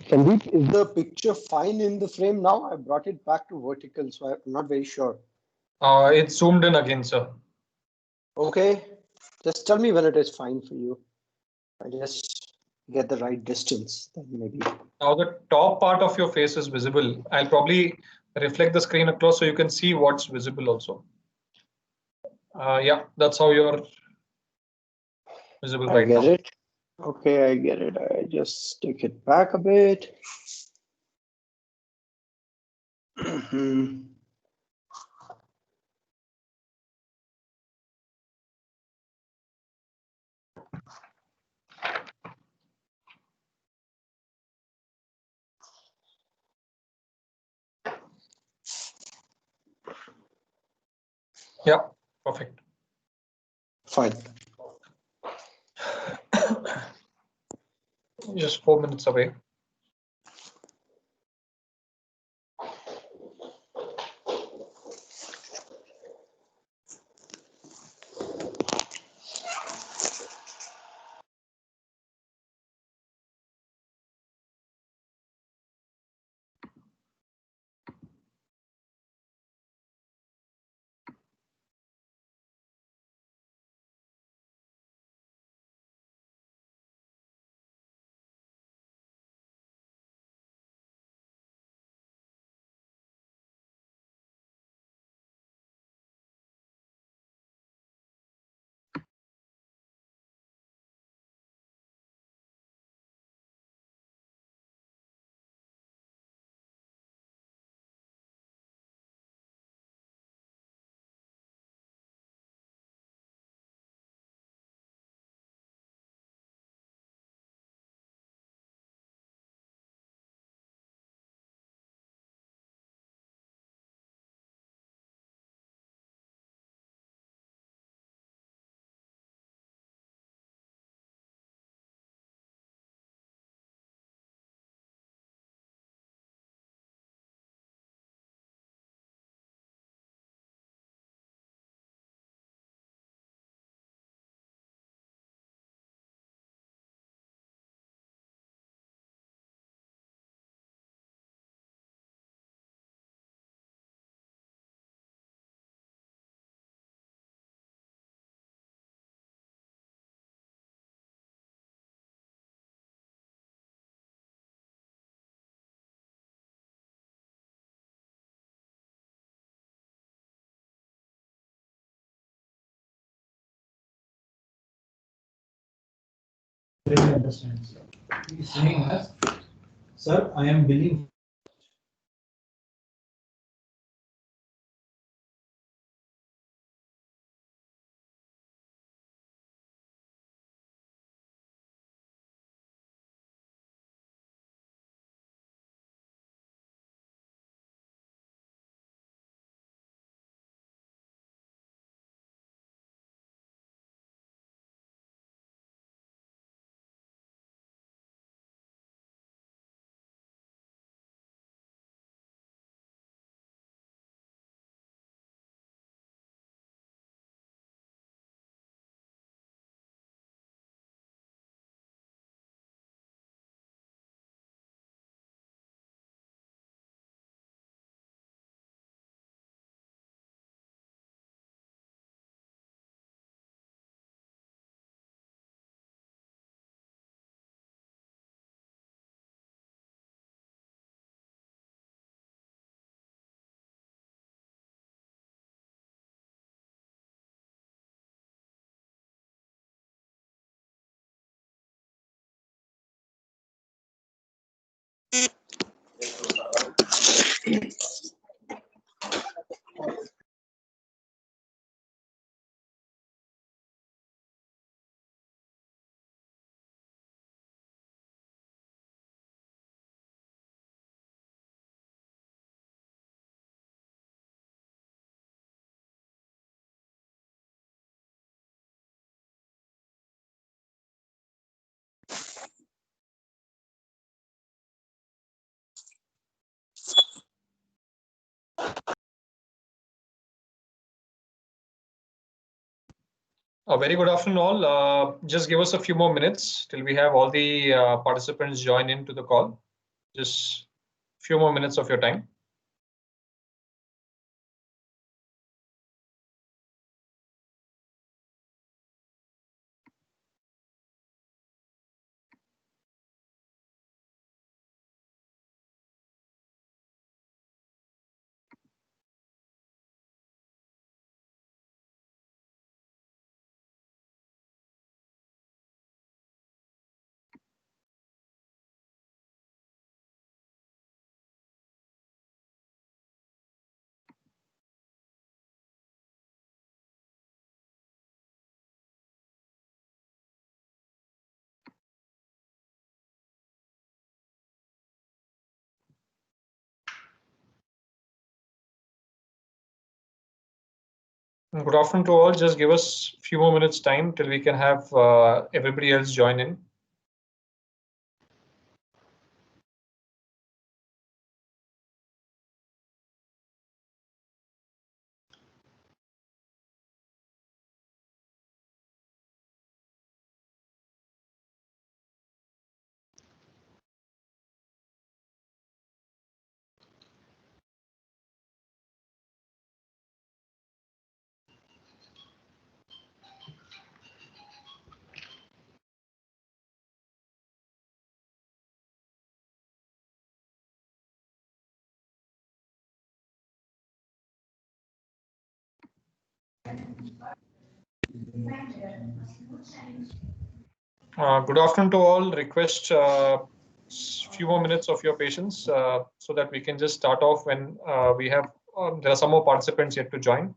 Sandeep, is the picture fine in the frame now? I brought it back to vertical, so I'm not very sure. It's zoomed in again, sir. Okay, just tell me when it is fine for you. I just get the right distance, then maybe. Now the top part of your face is visible. I'll probably reflect the screen across so you can see what's visible also. Yeah, that's how you're visible I right get now. it. Okay, I get it. I just take it back a bit. Yeah, perfect. Fine. Just 4 minutes away. Really understand, sir. He's saying us, sir, I am billing. A very good afternoon, all. Just give us a few more minutes till we have all the participants join into the call. Just a few more minutes of your time. Good afternoon to all. Just give us a few more minutes time till we can have everybody else join in. Good afternoon to all. Request few more minutes of your patience so that we can just start off when we have there are some more participants yet to join.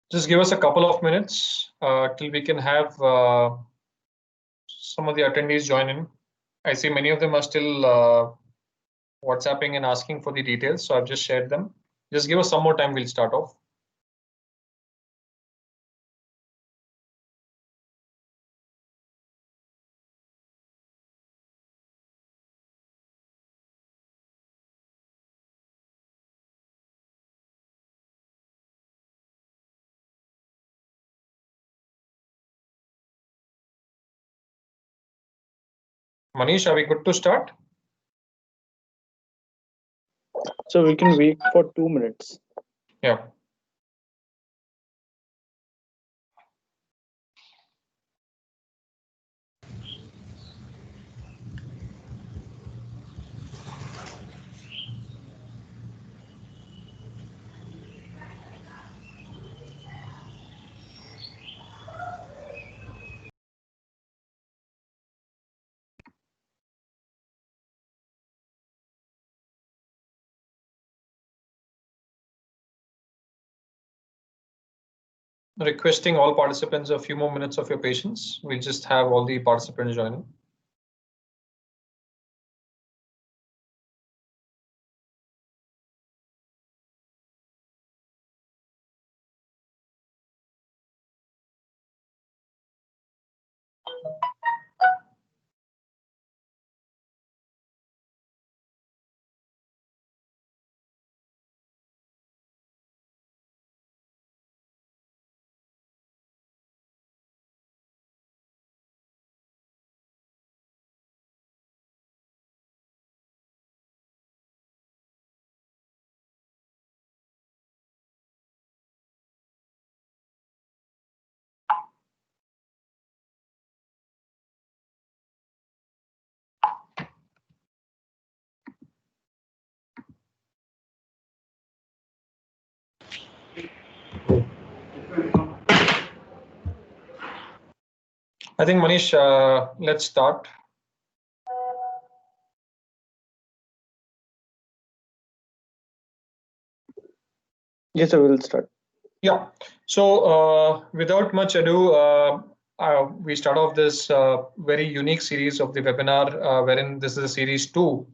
Just give us a couple of minutes till we can have some of the attendees join in. I see many of them are still WhatsApping and asking for the details, so I've just shared them. Just give us some more time, we'll start off. Manish, are we good to start? So we can wait for 2 minutes. Yeah. requesting all participants a few more minutes of your patience. We'll just have all the participants joining. I think Manish, let's start. Yes, I will start. Yeah. So without much ado, we start off this very unique series of the webinar, wherein this is a series 2.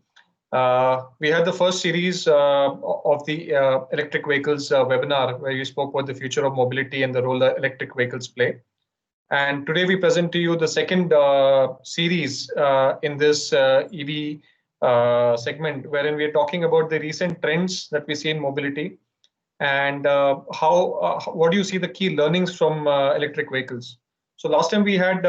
We had the first series of the electric vehicles webinar, where we spoke about the future of mobility and the role that electric vehicles play. And today we present to you the second series in this EV segment, wherein we are talking about the recent trends that we see in mobility and what do you see the key learnings from electric vehicles. So last time we had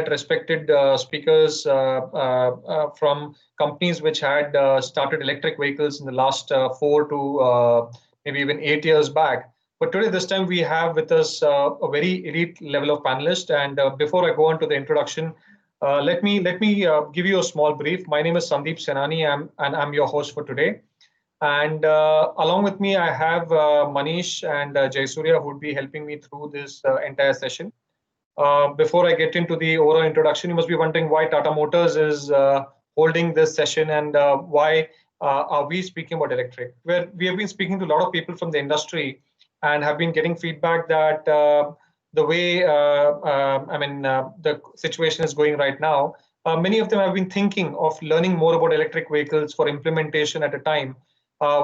respected speakers from companies which had started electric vehicles in the last 4 to maybe even 8 years back. But today, this time, we have with us a very elite level of panelists. And before I go on to the introduction, let me give you a small brief. My name is Sandeep Senani, and I'm your host for today. And along with me, I have Manish and Jayasuriya, who would be helping me through this entire session. Before I get into the overall introduction, you must be wondering why Tata Motors is holding this session and why are we speaking about electric. We have been speaking to a lot of people from the industry and have been getting feedback that the way the situation is going right now, many of them have been thinking of learning more about electric vehicles for implementation at a time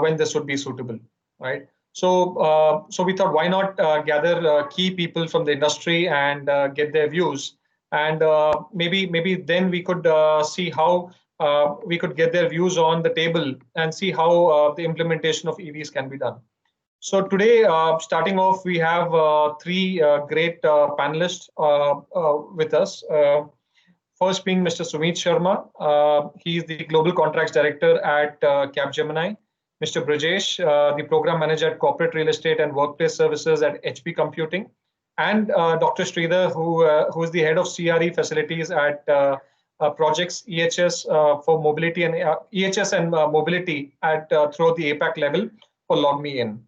when this would be suitable, right? So, so we thought, why not gather key people from the industry and get their views, and maybe then we could see how we could get their views on the table and see how the implementation of EVs can be done. So today, starting off, we have 3 great panelists with us. First being Mr. Sumit Sharma. He is the Global Contracts Director at Capgemini. Mr. Brajesh, the Program Manager at Corporate Real Estate and Workplace Services at HP Computing. And Dr. Sridhar, who is the Head of CRE Facilities at Projects EHS for Mobility and EHS and Mobility at throughout the APAC level for LogMeIn.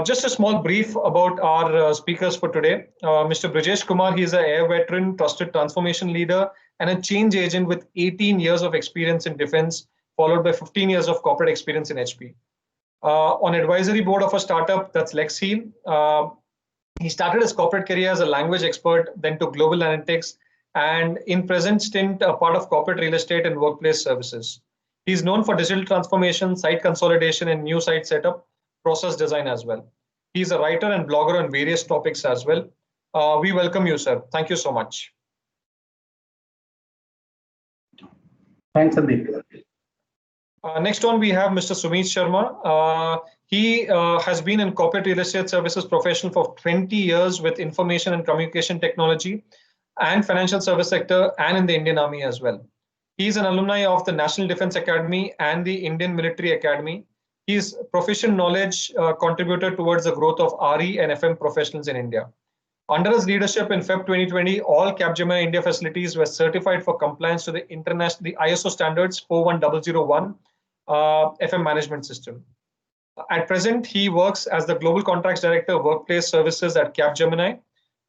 Just a small brief about our speakers for today. Mr. Brajesh Kumar, he is an air veteran, trusted transformation leader, and a change agent with 18 years of experience in defense, followed by 15 years of corporate experience in HP. On advisory board of a startup, that's Lexheal. He started his corporate career as a language expert, then to global analytics, and in present stint, a part of corporate real estate and workplace services. He's known for digital transformation, site consolidation, and new site setup, process design as well. He's a writer and blogger on various topics as well. We welcome you, sir. Thank you so much. Thanks, Sandeep. Next one, we have Mr. Sumit Sharma. He has been in corporate real estate services professional for 20 years with information and communication technology and financial service sector and in the Indian Army as well. He is an alumni of the National Defense Academy and the Indian Military Academy. His proficient knowledge contributed towards the growth of RE and FM professionals in India. Under his leadership in Feb 2020, all Capgemini India facilities were certified for compliance to the ISO standards 41001 FM management system. At present, he works as the Global Contracts Director of Workplace Services at Capgemini.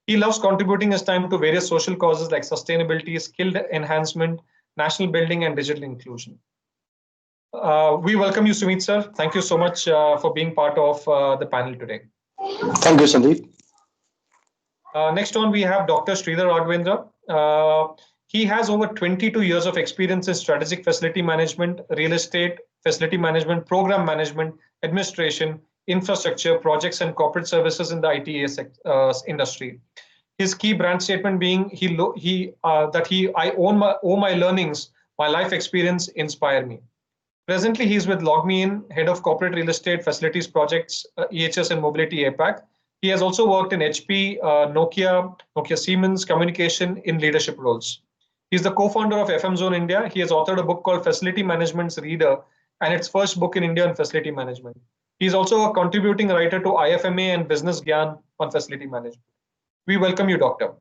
He loves contributing his time to various social causes like sustainability, skill enhancement, national building, and digital inclusion. We welcome you, Sumit, sir. Thank you so much for being part of the panel today. Thank you, Sandeep. Next on, we have Dr. Sridhar Raghavendra. He has over 22 years of experience in strategic facility management, real estate, facility management, program management, administration, infrastructure, projects, and corporate services in the ITES industry. His key brand statement being I owe my learnings, my life experience inspire me. Presently, he's with LogMeIn, head of corporate real estate facilities projects, EHS and mobility APAC. He has also worked in HP, Nokia Siemens Communication in leadership roles. He's the co-founder of FM Zone India. He has authored a book called Facility Management's Reader, and its first book in India on facility management. He's also a contributing writer to IFMA and Business Gyan on facility management. We welcome you, Doctor.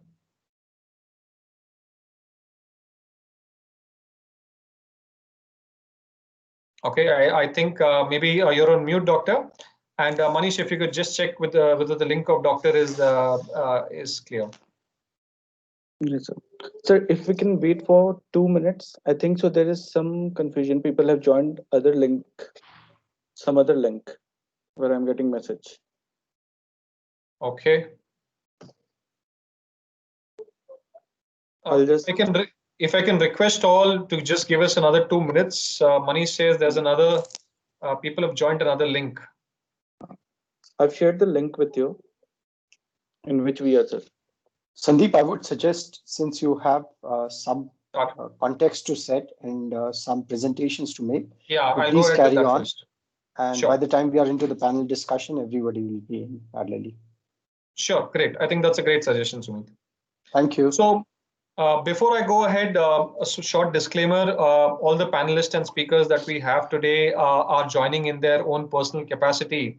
Okay, I think maybe you're on mute, Doctor. And Manish, if you could just check with whether the link of Doctor is clear. Yes, sir. Sir, if we can wait for 2 minutes, I think so. There is some confusion. People have joined some other link where I'm getting message. Okay. If I can request all to just give us another 2 minutes. Manish says there's another. People have joined another link. I've shared the link with you, in which we are, sir. Sandeep, I would suggest, since you have some context to set and some presentations to make, please carry on. First. And by the time we are into the panel discussion, everybody will be in parallelly. Sure, great. I think that's a great suggestion, Sumit. Thank you. So before I go ahead, a short disclaimer, all the panelists and speakers that we have today are joining in their own personal capacity.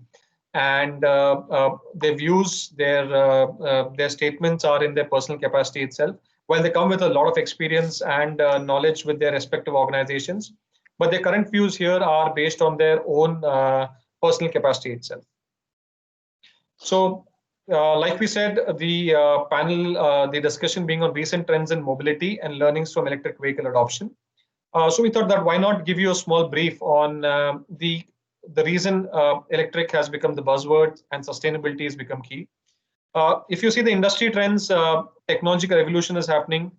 And their views, their statements are in their personal capacity itself. While they come with a lot of experience and knowledge with their respective organizations, but their current views here are based on their own personal capacity itself. So, like we said, the panel, the discussion being on recent trends in mobility and learnings from electric vehicle adoption. So we thought that why not give you a small brief on the reason electric has become the buzzword and sustainability has become key. If you see the industry trends, technological revolution is happening.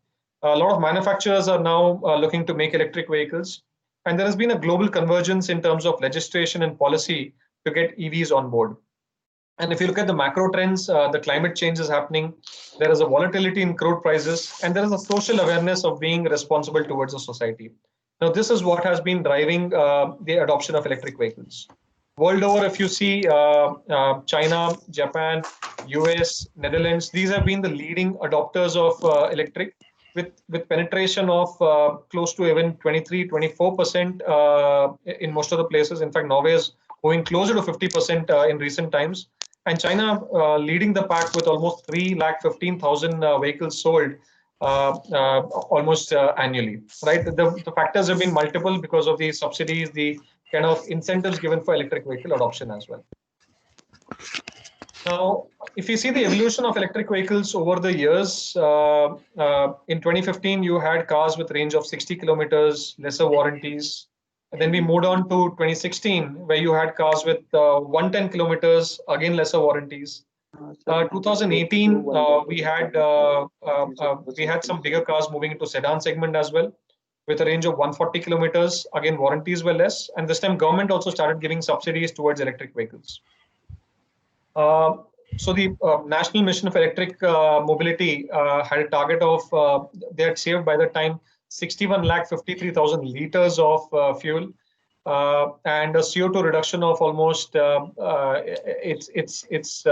A lot of manufacturers are now looking to make electric vehicles. And there has been a global convergence in terms of legislation and policy to get EVs on board. And if you look at the macro trends, the climate change is happening. There is a volatility in crude prices, and there is a social awareness of being responsible towards the society. Now, this is what has been driving the adoption of electric vehicles. World over, if you see China, Japan, US, Netherlands, these have been the leading adopters of electric with penetration of close to even 23-24% in most of the places. In fact, Norway is moving closer to 50% in recent times. And China leading the pack with almost 315,000 vehicles sold almost annually, right? The factors have been multiple because of the subsidies, the kind of incentives given for electric vehicle adoption as well. Now, if you see the evolution of electric vehicles over the years, in 2015, you had cars with range of 60 kilometers, lesser warranties. And then we moved on to 2016, where you had cars with 110 kilometers, again lesser warranties. 2018, we had some bigger cars moving into sedan segment as well, with a range of 140 kilometers. Again, warranties were less, and this time government also started giving subsidies towards electric vehicles. So the National Mission for Electric Mobility had a target of they had saved by the time 61,53,000 liters of fuel. And a CO2 reduction of almost it's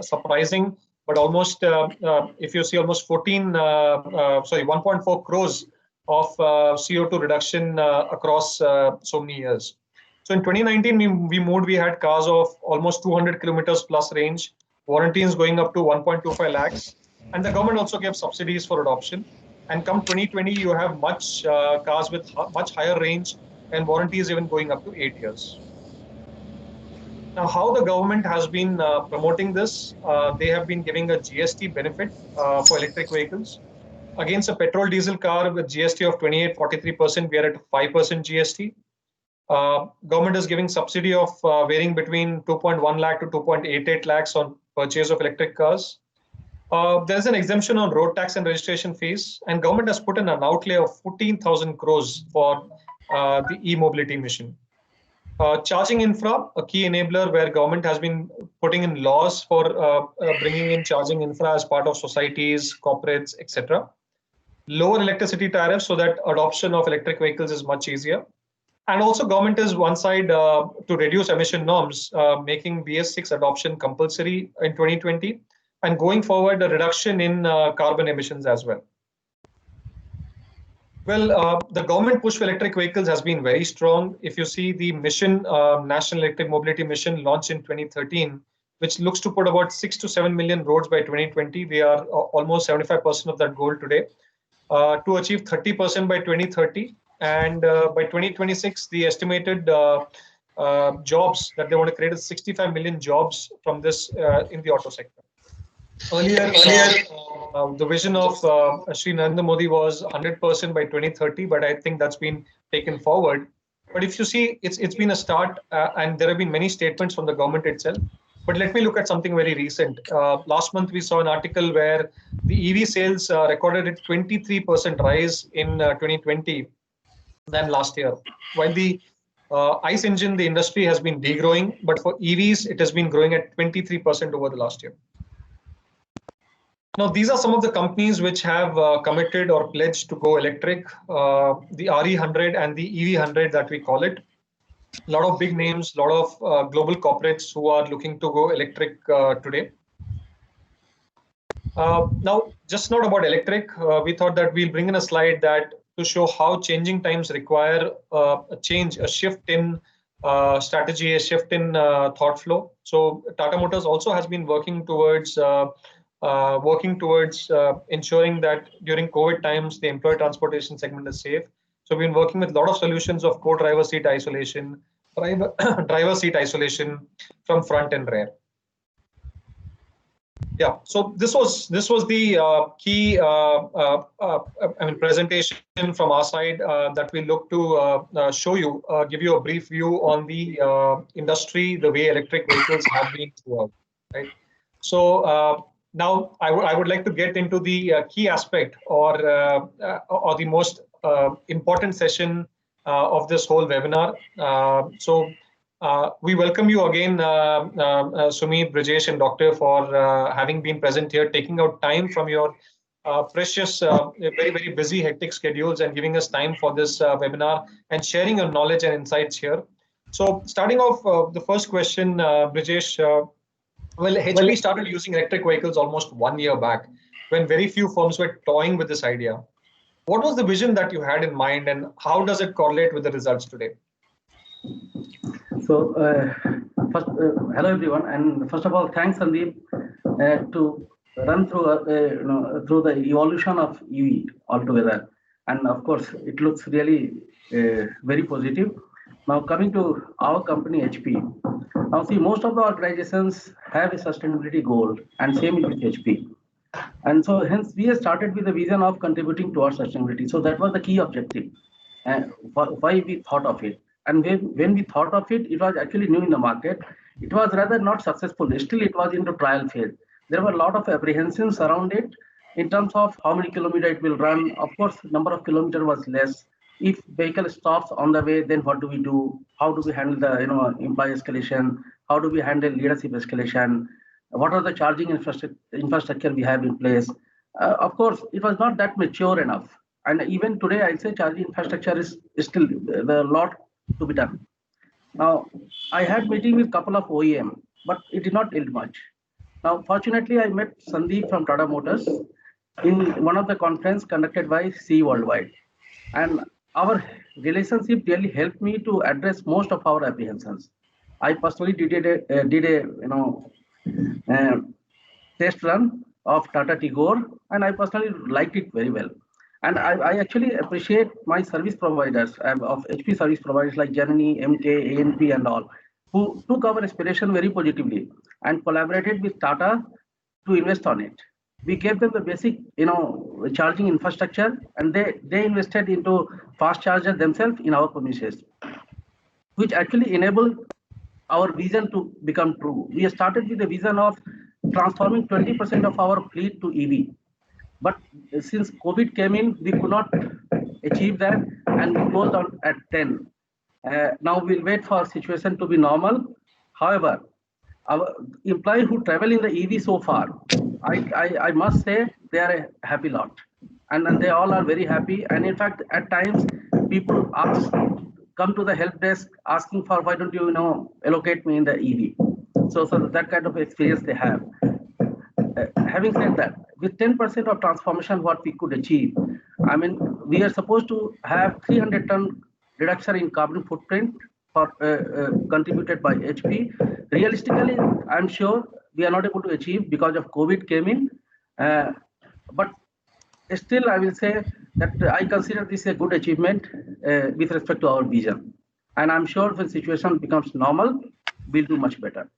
surprising, but almost if you see almost 1.4 crores of CO2 reduction across so many years. So in 2019 we had cars of almost 200 kilometers plus range, warranties going up to 1.25 lakhs, and the government also gave subsidies for adoption. And come 2020, you have much cars with much higher range and warranties even going up to 8 years. Now, how the government has been promoting this, they have been giving a GST benefit for electric vehicles. Against a petrol diesel car with GST of 28-43%, we are at 5% GST. Government is giving subsidy of varying between 2.1 lakh to 2.88 lakhs on purchase of electric cars. There's an exemption on road tax and registration fees, and government has put in an outlay of 14,000 crores for the e-mobility mission. Charging infra, a key enabler where government has been putting in laws for bringing in charging infra as part of societies, corporates, etc. Lower electricity tariffs so that adoption of electric vehicles is much easier. And also government is one side to reduce emission norms, making BS6 adoption compulsory in 2020, and going forward a reduction in carbon emissions as well. Well, the government push for electric vehicles has been very strong. If you see the mission, National Electric Mobility Mission launched in 2013, which looks to put about 6 to 7 million roads by 2020. We are almost 75% of that goal today. To achieve 30% by 2030. And by 2026, the estimated jobs that they want to create is 65 million jobs from this in the auto sector. Earlier, the vision of Shri Narendra Modi was 100% by 2030, but I think that's been taken forward. But if you see, it's been a start, and there have been many statements from the government itself. But let me look at something very recent. Last month, we saw an article where the EV sales recorded a 23% rise in 2020 than last year. While the ICE engine, the industry has been degrowing, but for EVs, it has been growing at 23% over the last year. Now, these are some of the companies which have committed or pledged to go electric, the RE100 and the EV100 that we call it. A lot of big names, a lot of global corporates who are looking to go electric today. Now, just not about electric, we thought that we'll bring in a slide that to show how changing times require a change, a shift in strategy, a shift in thought flow. So Tata Motors also has been working towards ensuring that during COVID times, the employee transportation segment is safe. So we've been working with a lot of solutions of co-driver seat isolation, driver seat isolation from front and rear. Yeah, so this was the key presentation from our side that we look to show you, give you a brief view on the industry, the way electric vehicles have been throughout. Right. So now I would like to get into the key aspect or the most important session of this whole webinar. We welcome you again, Sumit, Brijesh, and Doctor, for having been present here, taking out time from your precious, very, very busy, hectic schedules and giving us time for this webinar and sharing your knowledge and insights here. So starting off, the first question, Brijesh, well, HP started using electric vehicles almost 1 year back when very few firms were toying with this idea. What was the vision that you had in mind, and how does it correlate with the results today? So, first, hello everyone, and first of all, thanks Sandeep to run through through the evolution of EV altogether, and of course, it looks really very positive. Now, coming to our company HP, now see, most of the organizations have a sustainability goal, and same with HP. And so hence we have started with the vision of contributing towards sustainability. So that was the key objective and why we thought of it. And when we thought of it, it was actually new in the market. It was rather not successful. Still, it was into trial phase. There were a lot of apprehensions around it in terms of how many kilometers it will run. Of course, number of kilometers was less. If vehicle stops on the way, then what do we do? How do we handle the employee escalation? How do we handle leadership escalation? What are the charging infrastructure we have in place? Of course, it was not that mature enough. And even today, I'd say charging infrastructure is still a lot to be done. Now, I had meeting with a couple of OEM, but it did not yield much. Now, fortunately, I met Sandeep from Tata Motors in one of the conference conducted by CE Worldwide. And our relationship really helped me to address most of our apprehensions. I personally did a test run of Tata Tigor, and I personally liked it very well. And I actually appreciate my service providers of HP service providers like Janani, MK, ANP, and all, who took our aspiration very positively and collaborated with Tata to invest on it. We gave them the basic, charging infrastructure, and they invested into fast charger themselves in our premises, which actually enabled our vision to become true. We started with the vision of transforming 20% of our fleet to EV. But since COVID came in, we could not achieve that, and we closed out at 10. Now we'll wait for situation to be normal. However, our employees who travel in the EV so far, I must say they are a happy lot, and they all are very happy. And in fact, at times people come to the help desk asking for, why don't you allocate me in the EV? So that kind of experience they have. Having said that, with 10% of transformation, what we could achieve, I mean, we are supposed to have 300-ton reduction in carbon footprint for contributed by HP. Realistically, I'm sure we are not able to achieve because of COVID came in. But still, I will say that I consider this a good achievement with respect to our vision. And I'm sure when situation becomes normal, we'll do much better.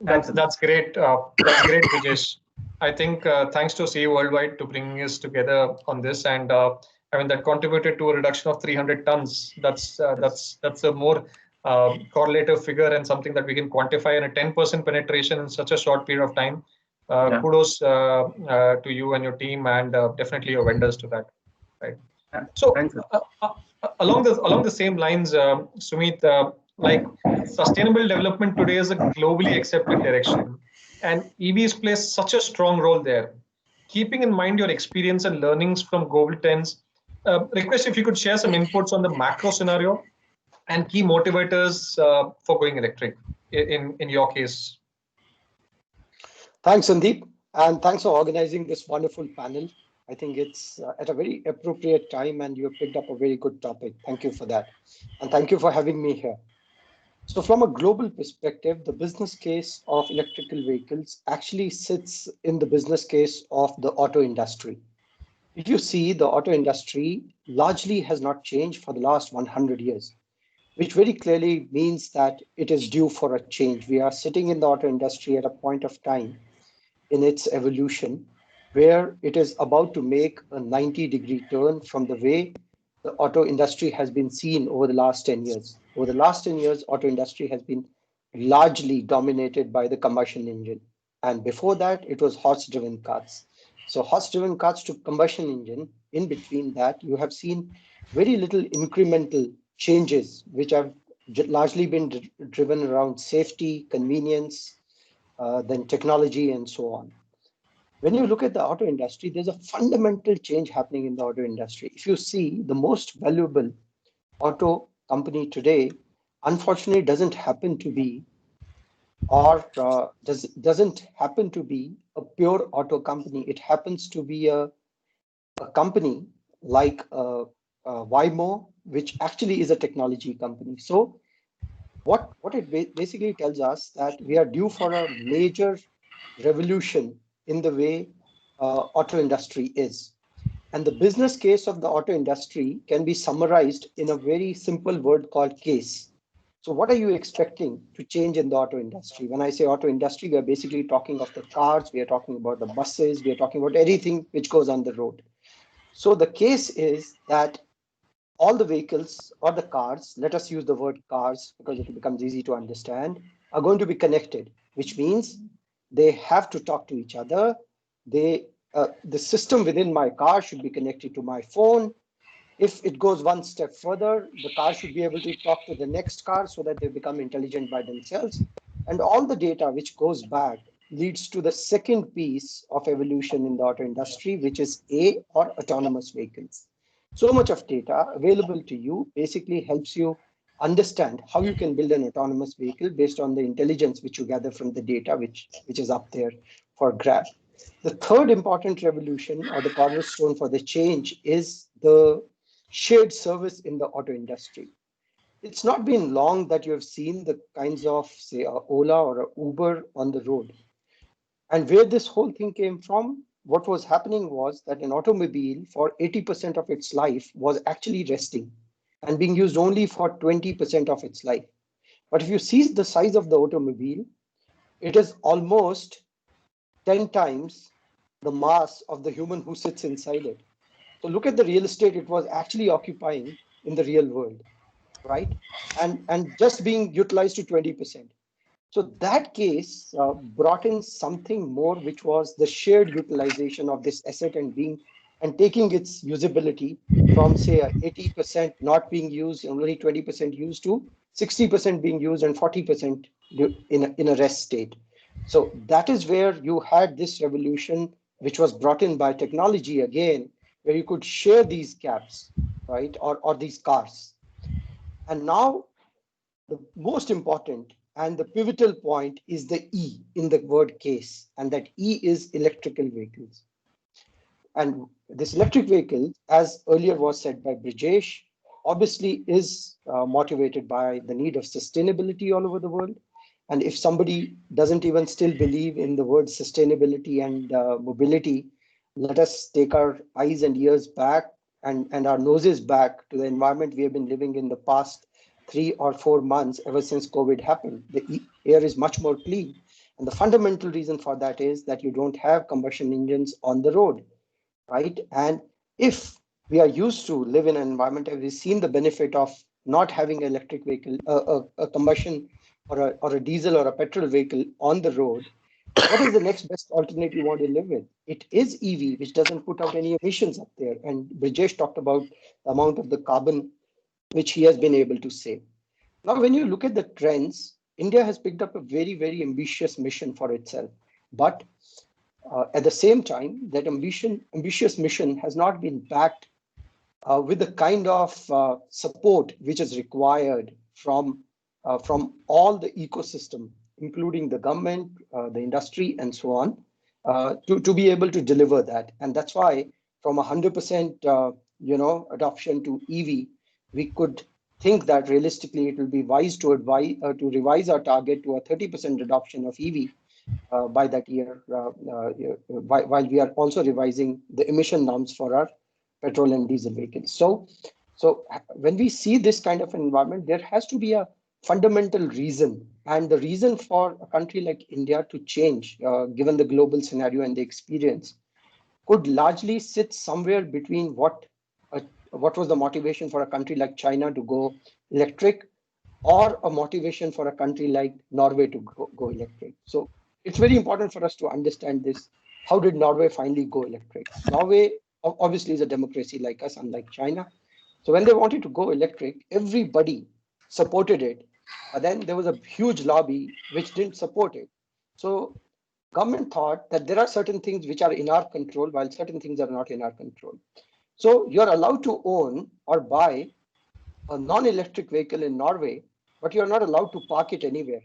That's great. That's great, Brijesh. I think thanks to CE Worldwide to bringing us together on this, and I mean that contributed to a reduction of 300 tons. That's a more correlative figure and something that we can quantify, and a 10% penetration in such a short period of time. Kudos to you and your team, and definitely your vendors to that. Right. So along the same lines, Sumit, like sustainable development today is a globally accepted direction, and EVs play such a strong role there. Keeping in mind your experience and learnings from global trends, request if you could share some inputs on the macro scenario and key motivators for going electric in your case. Thanks, Sandeep, and thanks for organizing this wonderful panel. I think it's at a very appropriate time, and you have picked up a very good topic. Thank you for that. And thank you for having me here. So from a global perspective, the business case of electrical vehicles actually sits in the business case of the auto industry. If you see, the auto industry largely has not changed for the last 100 years, which very clearly means that it is due for a change. We are sitting in the auto industry at a point of time in its evolution where it is about to make a 90-degree turn from the way the auto industry has been seen over the last 10 years. Over the last 10 years, auto industry has been largely dominated by the combustion engine. And before that, it was horse-driven cars. So horse-driven cars to combustion engine, in between that, you have seen very little incremental changes, which have largely been driven around safety, convenience, then technology, and so on. When you look at the auto industry, there's a fundamental change happening in the auto industry. If you see, the most valuable auto company today, unfortunately, doesn't happen to be, or doesn't happen to be a pure auto company. It happens to be a company like Waymo, which actually is a technology company. So what it basically tells us that we are due for a major revolution in the way auto industry is. And the business case of the auto industry can be summarized in a very simple word called case. So what are you expecting to change in the auto industry? When I say auto industry, we are basically talking of the cars, we are talking about the buses, we are talking about everything which goes on the road. So the case is that all the vehicles or the cars, let us use the word cars because it becomes easy to understand, are going to be connected, which means they have to talk to each other. The system within my car should be connected to my phone. If it goes one step further, the car should be able to talk to the next car so that they become intelligent by themselves. And all the data which goes back leads to the second piece of evolution in the auto industry, which is autonomous vehicles. So much of data available to you basically helps you understand how you can build an autonomous vehicle based on the intelligence which you gather from the data which is up there for grab. The third important revolution, or the cornerstone for the change, is the shared service in the auto industry. It's not been long that you have seen the kinds of, say, Ola or Uber on the road. And where this whole thing came from, what was happening was that an automobile for 80% of its life was actually resting and being used only for 20% of its life. But if you see the size of the automobile, it is almost 10 times the mass of the human who sits inside it. So look at the real estate it was actually occupying in the real world, right? And just being utilized to 20%. So that case brought in something more, which was the shared utilization of this asset and taking its usability from, say, 80% not being used and only 20% used to 60% being used and 40% in a rest state. So that is where you had this revolution, which was brought in by technology again, where you could share these cabs, right, or these cars. And now the most important and the pivotal point is the E in the word case, and that E is electrical vehicles. And this electric vehicle, as earlier was said by Brijesh, obviously is motivated by the need of sustainability all over the world. And if somebody doesn't even still believe in the word sustainability and mobility, let us take our eyes and ears back and our noses back to the environment we have been living in the past 3 or 4 months ever since COVID happened. The air is much more clean. And the fundamental reason for that is that you don't have combustion engines on the road, right? And if we are used to live in an environment and we've seen the benefit of not having an electric vehicle, a combustion or a diesel or a petrol vehicle on the road, what is the next best alternative you want to live with? It is EV, which doesn't put out any emissions up there. And Brijesh talked about the amount of the carbon which he has been able to save. Now, when you look at the trends, India has picked up a very, very ambitious mission for itself. But at the same time, that ambitious mission has not been backed with the kind of support which is required from all the ecosystem, including the government, the industry, and so on, to be able to deliver that. And that's why from 100% adoption to EV, we could think that realistically it will be wise to revise our target to a 30% adoption of EV by that year, while we are also revising the emission norms for our petrol and diesel vehicles. So when we see this kind of environment, there has to be a fundamental reason, and the reason for a country like India to change, given the global scenario and the experience, could largely sit somewhere between what was the motivation for a country like China to go electric, or a motivation for a country like Norway to go electric. So it's very important for us to understand this. How did Norway finally go electric? Norway obviously is a democracy like us, unlike China. So when they wanted to go electric, everybody supported it. But then there was a huge lobby which didn't support it. So government thought that there are certain things which are in our control, while certain things are not in our control. So you're allowed to own or buy a non-electric vehicle in Norway, but you're not allowed to park it anywhere.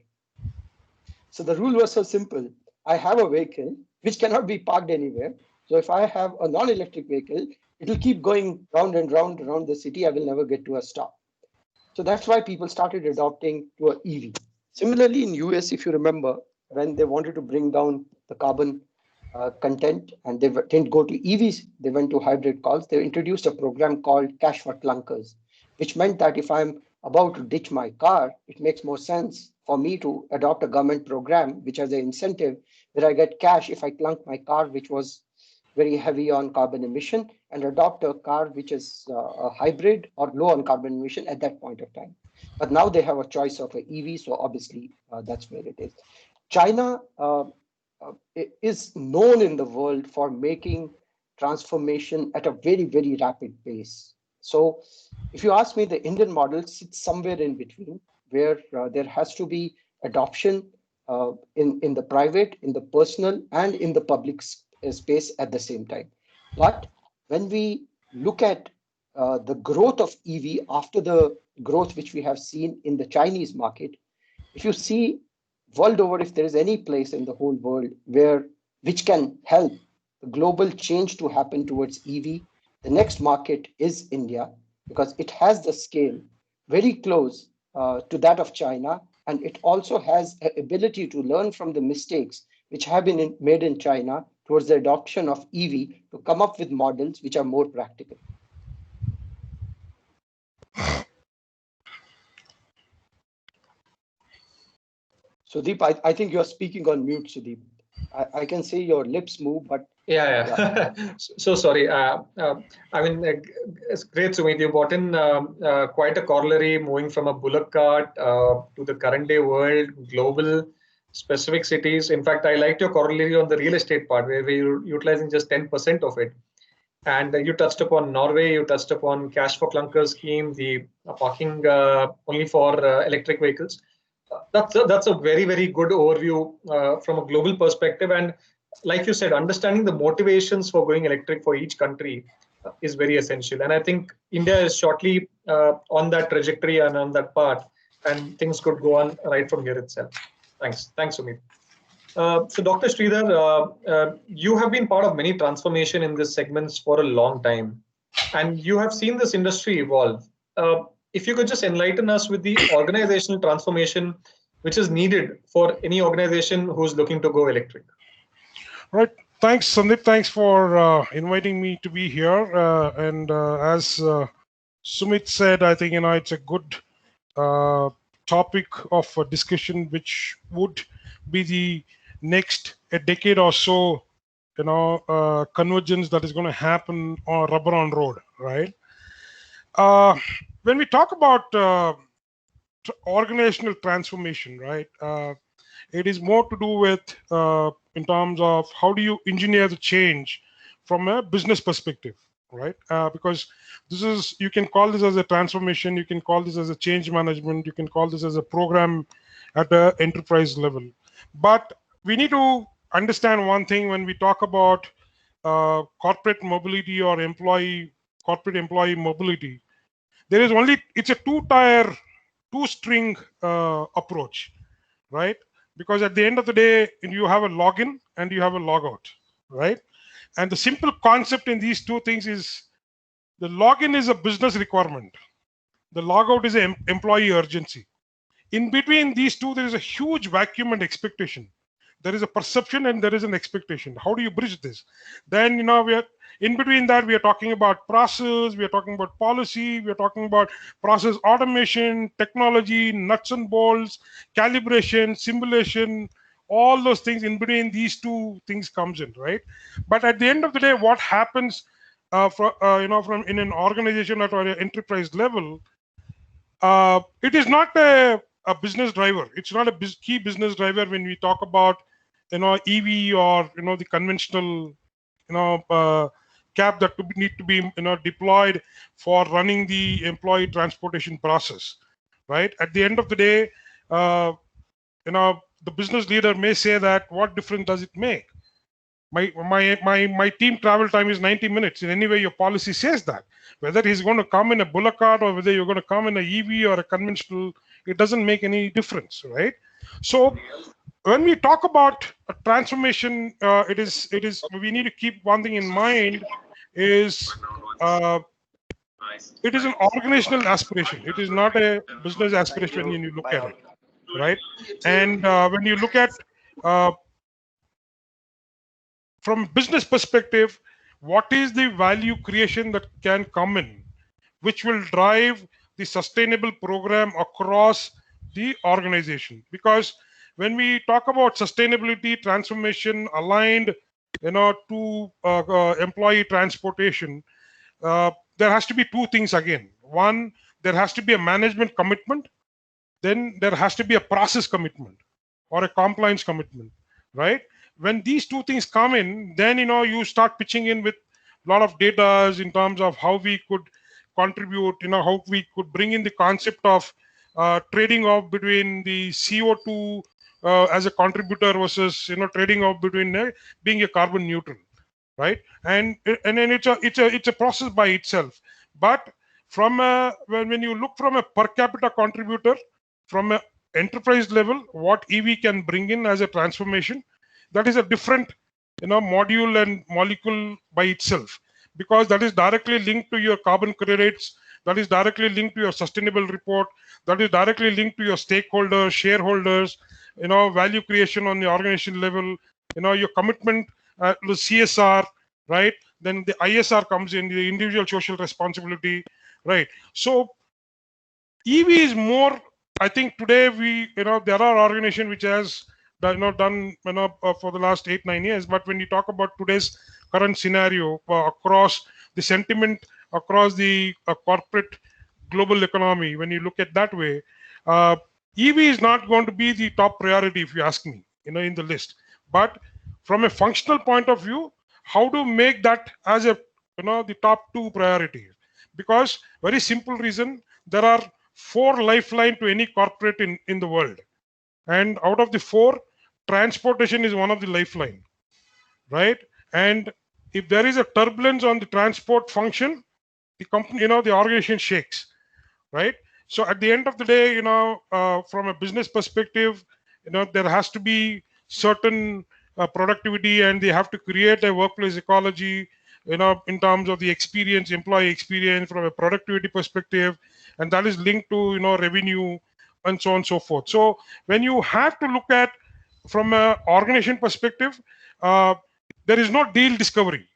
So the rule was so simple. I have a vehicle which cannot be parked anywhere. So if I have a non-electric vehicle, it will keep going round and round around the city. I will never get to a stop. So that's why people started adopting to an EV. Similarly, in US, if you remember, when they wanted to bring down the carbon content and they didn't go to EVs, they went to hybrid cars. They introduced a program called Cash for Clunkers, which meant that if I'm about to ditch my car, it makes more sense for me to adopt a government program which has an incentive where I get cash if I clunk my car, which was very heavy on carbon emission, and adopt a car which is a hybrid or low on carbon emission at that point of time. But now they have a choice of an EV, so obviously that's where it is. China is known in the world for making transformation at a very, very rapid pace. So if you ask me, the Indian model sits somewhere in between, where there has to be adoption in the private, in the personal, and in the public space at the same time. But when we look at the growth of EV after the growth which we have seen in the Chinese market, if you see world over, if there is any place in the whole world which can help the global change to happen towards EV, the next market is India, because it has the scale very close to that of China, and it also has an ability to learn from the mistakes which have been made in China towards the adoption of EV to come up with models which are more practical. Sudeep, I think you're speaking on mute, Sudeep. I can see your lips move, but yeah. So sorry. I mean, it's great, Sumit. You brought in quite a corollary, moving from a bullock cart to the current day world, global, specific cities. In fact, I liked your corollary on the real estate part, where we're utilizing just 10% of it. And you touched upon Norway, you touched upon cash for clunkers scheme, the parking only for electric vehicles. That's a very, very good overview from a global perspective. And like you said, understanding the motivations for going electric for each country is very essential. And I think India is shortly on that trajectory and on that path, and things could go on right from here itself. Thanks, Sumit. So Dr. Sridhar, you have been part of many transformation in this segments for a long time, and you have seen this industry evolve. If you could just enlighten us with the organizational transformation which is needed for any organization who's looking to go electric. Right. Thanks, Sandeep. Thanks for inviting me to be here. As Sumit said, I think it's a good topic of a discussion, which would be the next a decade or so, convergence that is going to happen on rubber on road, right? When we talk about organizational transformation, right, it is more to do with in terms of how do you engineer the change from a business perspective, right? Because this is, you can call this as a transformation, you can call this as a change management, you can call this as a program at an enterprise level. But we need to understand one thing when we talk about corporate mobility or corporate employee mobility. There is only, it's a two-string approach, right? Because at the end of the day, you have a login and you have a logout, right? And the simple concept in these two things is the login is a business requirement. The logout is an employee urgency. In between these two, there is a huge vacuum and expectation. There is a perception and there is an expectation. How do you bridge this? Then, we are in between that, we are talking about process, we are talking about policy, we are talking about process automation, technology, nuts and bolts, calibration, simulation, all those things in between these two things comes in, right? But at the end of the day, what happens from in an organization at an enterprise level, it is not a business driver. It's not a key business driver when we talk about EV or the conventional cab that need to be deployed for running the employee transportation process, right? At the end of the day, the business leader may say that what difference does it make? My team travel time is 90 minutes. In any way, your policy says that. Whether he's going to come in a bullock cart or whether you're going to come in a EV or a conventional, it doesn't make any difference, right? So when we talk about a transformation, it is we need to keep one thing in mind is it is an organizational aspiration. It is not a business aspiration when you look at it, right? And when you look at from business perspective, what is the value creation that can come in, which will drive the sustainable program across the organization? Because when we talk about sustainability, transformation aligned, to employee transportation, there has to be two things again. One, there has to be a management commitment. Then there has to be a process commitment or a compliance commitment, right? When these two things come in, then you start pitching in with a lot of data in terms of how we could contribute, how we could bring in the concept of trading off between the CO2 as a contributor versus trading off between being a carbon neutral, right? And then it's a process by itself. But from when you look from a per capita contributor, from an enterprise level, what EV can bring in as a transformation, that is a different module and molecule by itself, because that is directly linked to your carbon credits, that is directly linked to your sustainable report, that is directly linked to your stakeholders, shareholders, value creation on the organization level, your commitment to CSR, right? Then the ISR comes in, the individual social responsibility, right? So EV is more, I think today there are organizations which has done for the last 8-9 years, but when you talk about today's current scenario across the sentiment, across the corporate global economy, when you look at that way, EV is not going to be the top priority, if you ask me. in the list. But from a functional point of view, how to make that as a the top 2 priorities? Because very simple reason, there are 4 lifeline to any corporate in the world, and out of the 4, transportation is one of the lifeline, right? And if there is a turbulence on the transport function, the company, the organization shakes, right? So at the end of the day, from a business perspective, there has to be certain productivity, and they have to create a workplace ecology, in terms of the experience, employee experience from a productivity perspective, and that is linked to, revenue and so on and so forth. So when you have to look at from an organization perspective, there is no deal discovery,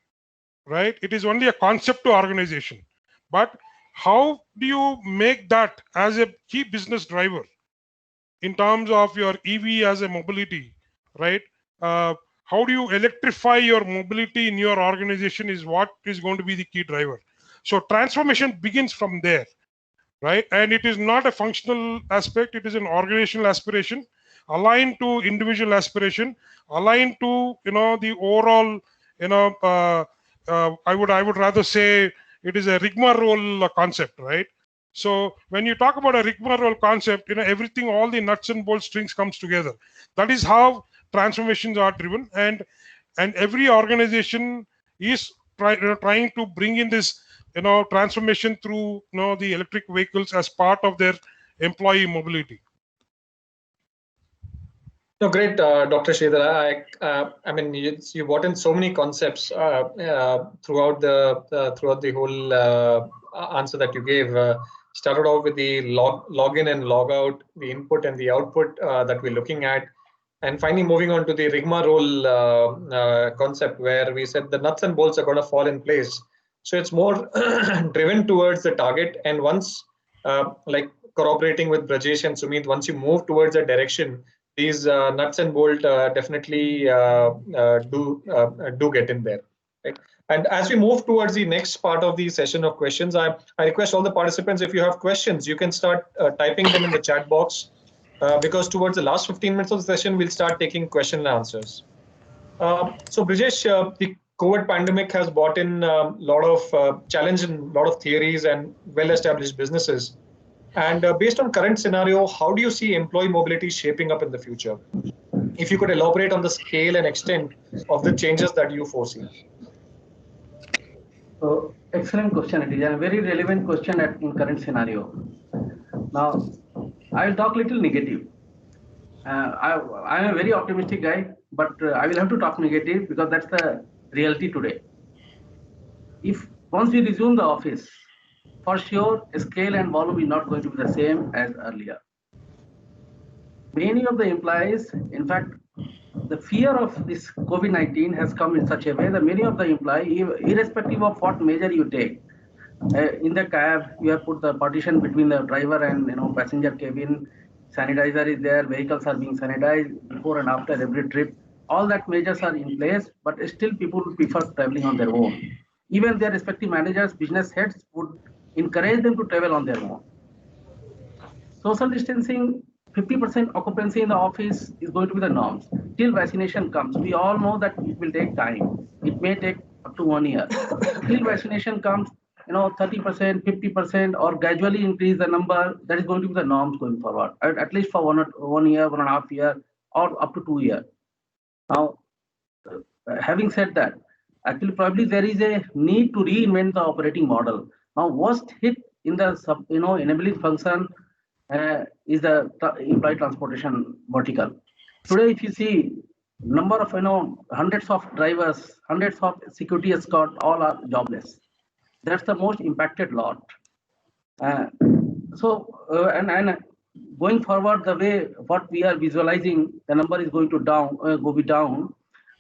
right? It is only a concept to organization. But how do you make that as a key business driver in terms of your EV as a mobility, right? How do you electrify your mobility in your organization is what is going to be the key driver. So transformation begins from there, right? And it is not a functional aspect, it is an organizational aspiration aligned to individual aspiration, aligned to the overall I would rather say it is a rigmarole concept, right? So when you talk about a rigmarole concept, everything, all the nuts and bolts strings comes together. That is how transformations are driven, and every organization is trying to bring in this transformation through the electric vehicles as part of their employee mobility. No, great, Dr. Sridhar. I mean, you brought in so many concepts throughout the whole answer that you gave. Started off with the login and log out, the input and the output that we're looking at, and finally moving on to the rigmarole concept, where we said the nuts and bolts are going to fall in place. So it's more driven towards the target, and once, like corroborating with Brajesh and Sumit, once you move towards a direction, these nuts and bolts definitely do get in there. Right? And as we move towards the next part of the session of questions, I request all the participants, if you have questions, you can start typing them in the chat box, because towards the last 15 minutes of the session, we'll start taking question and answers. So Brajesh, the COVID pandemic has brought in a lot of challenge and a lot of theories and well-established businesses. And based on current scenario, how do you see employee mobility shaping up in the future? If you could elaborate on the scale and extent of the changes that you foresee. So, excellent question. It is a very relevant question in current scenario. Now, I will talk little negative. I am a very optimistic guy, but I will have to talk negative because that's the reality today. If once we resume the office, for sure, scale and volume is not going to be the same as earlier. Many of the employees, in fact, the fear of this COVID-19 has come in such a way that many of the employees, irrespective of what measure you take, in the cab, you have put the partition between the driver and passenger cabin, sanitizer is there, vehicles are being sanitized before and after every trip. All that measures are in place, but still people prefer traveling on their own. Even their respective managers, business heads would encourage them to travel on their own. Social distancing, 50% occupancy in the office is going to be the norms. Till vaccination comes, we all know that it will take time. It may take up to 1 year. Till vaccination comes, 30%, 50%, or gradually increase the number, that is going to be the norms going forward, at least for 1 year, 1.5 years, or up to 2 years. Now, having said that, actually probably there is a need to reinvent the operating model. Now, worst hit in the enabling function is the employee transportation vertical. Today, if you see number of hundreds of drivers, hundreds of security escort, all are jobless. That's the most impacted lot. And going forward, the way what we are visualizing, the number is going to be down.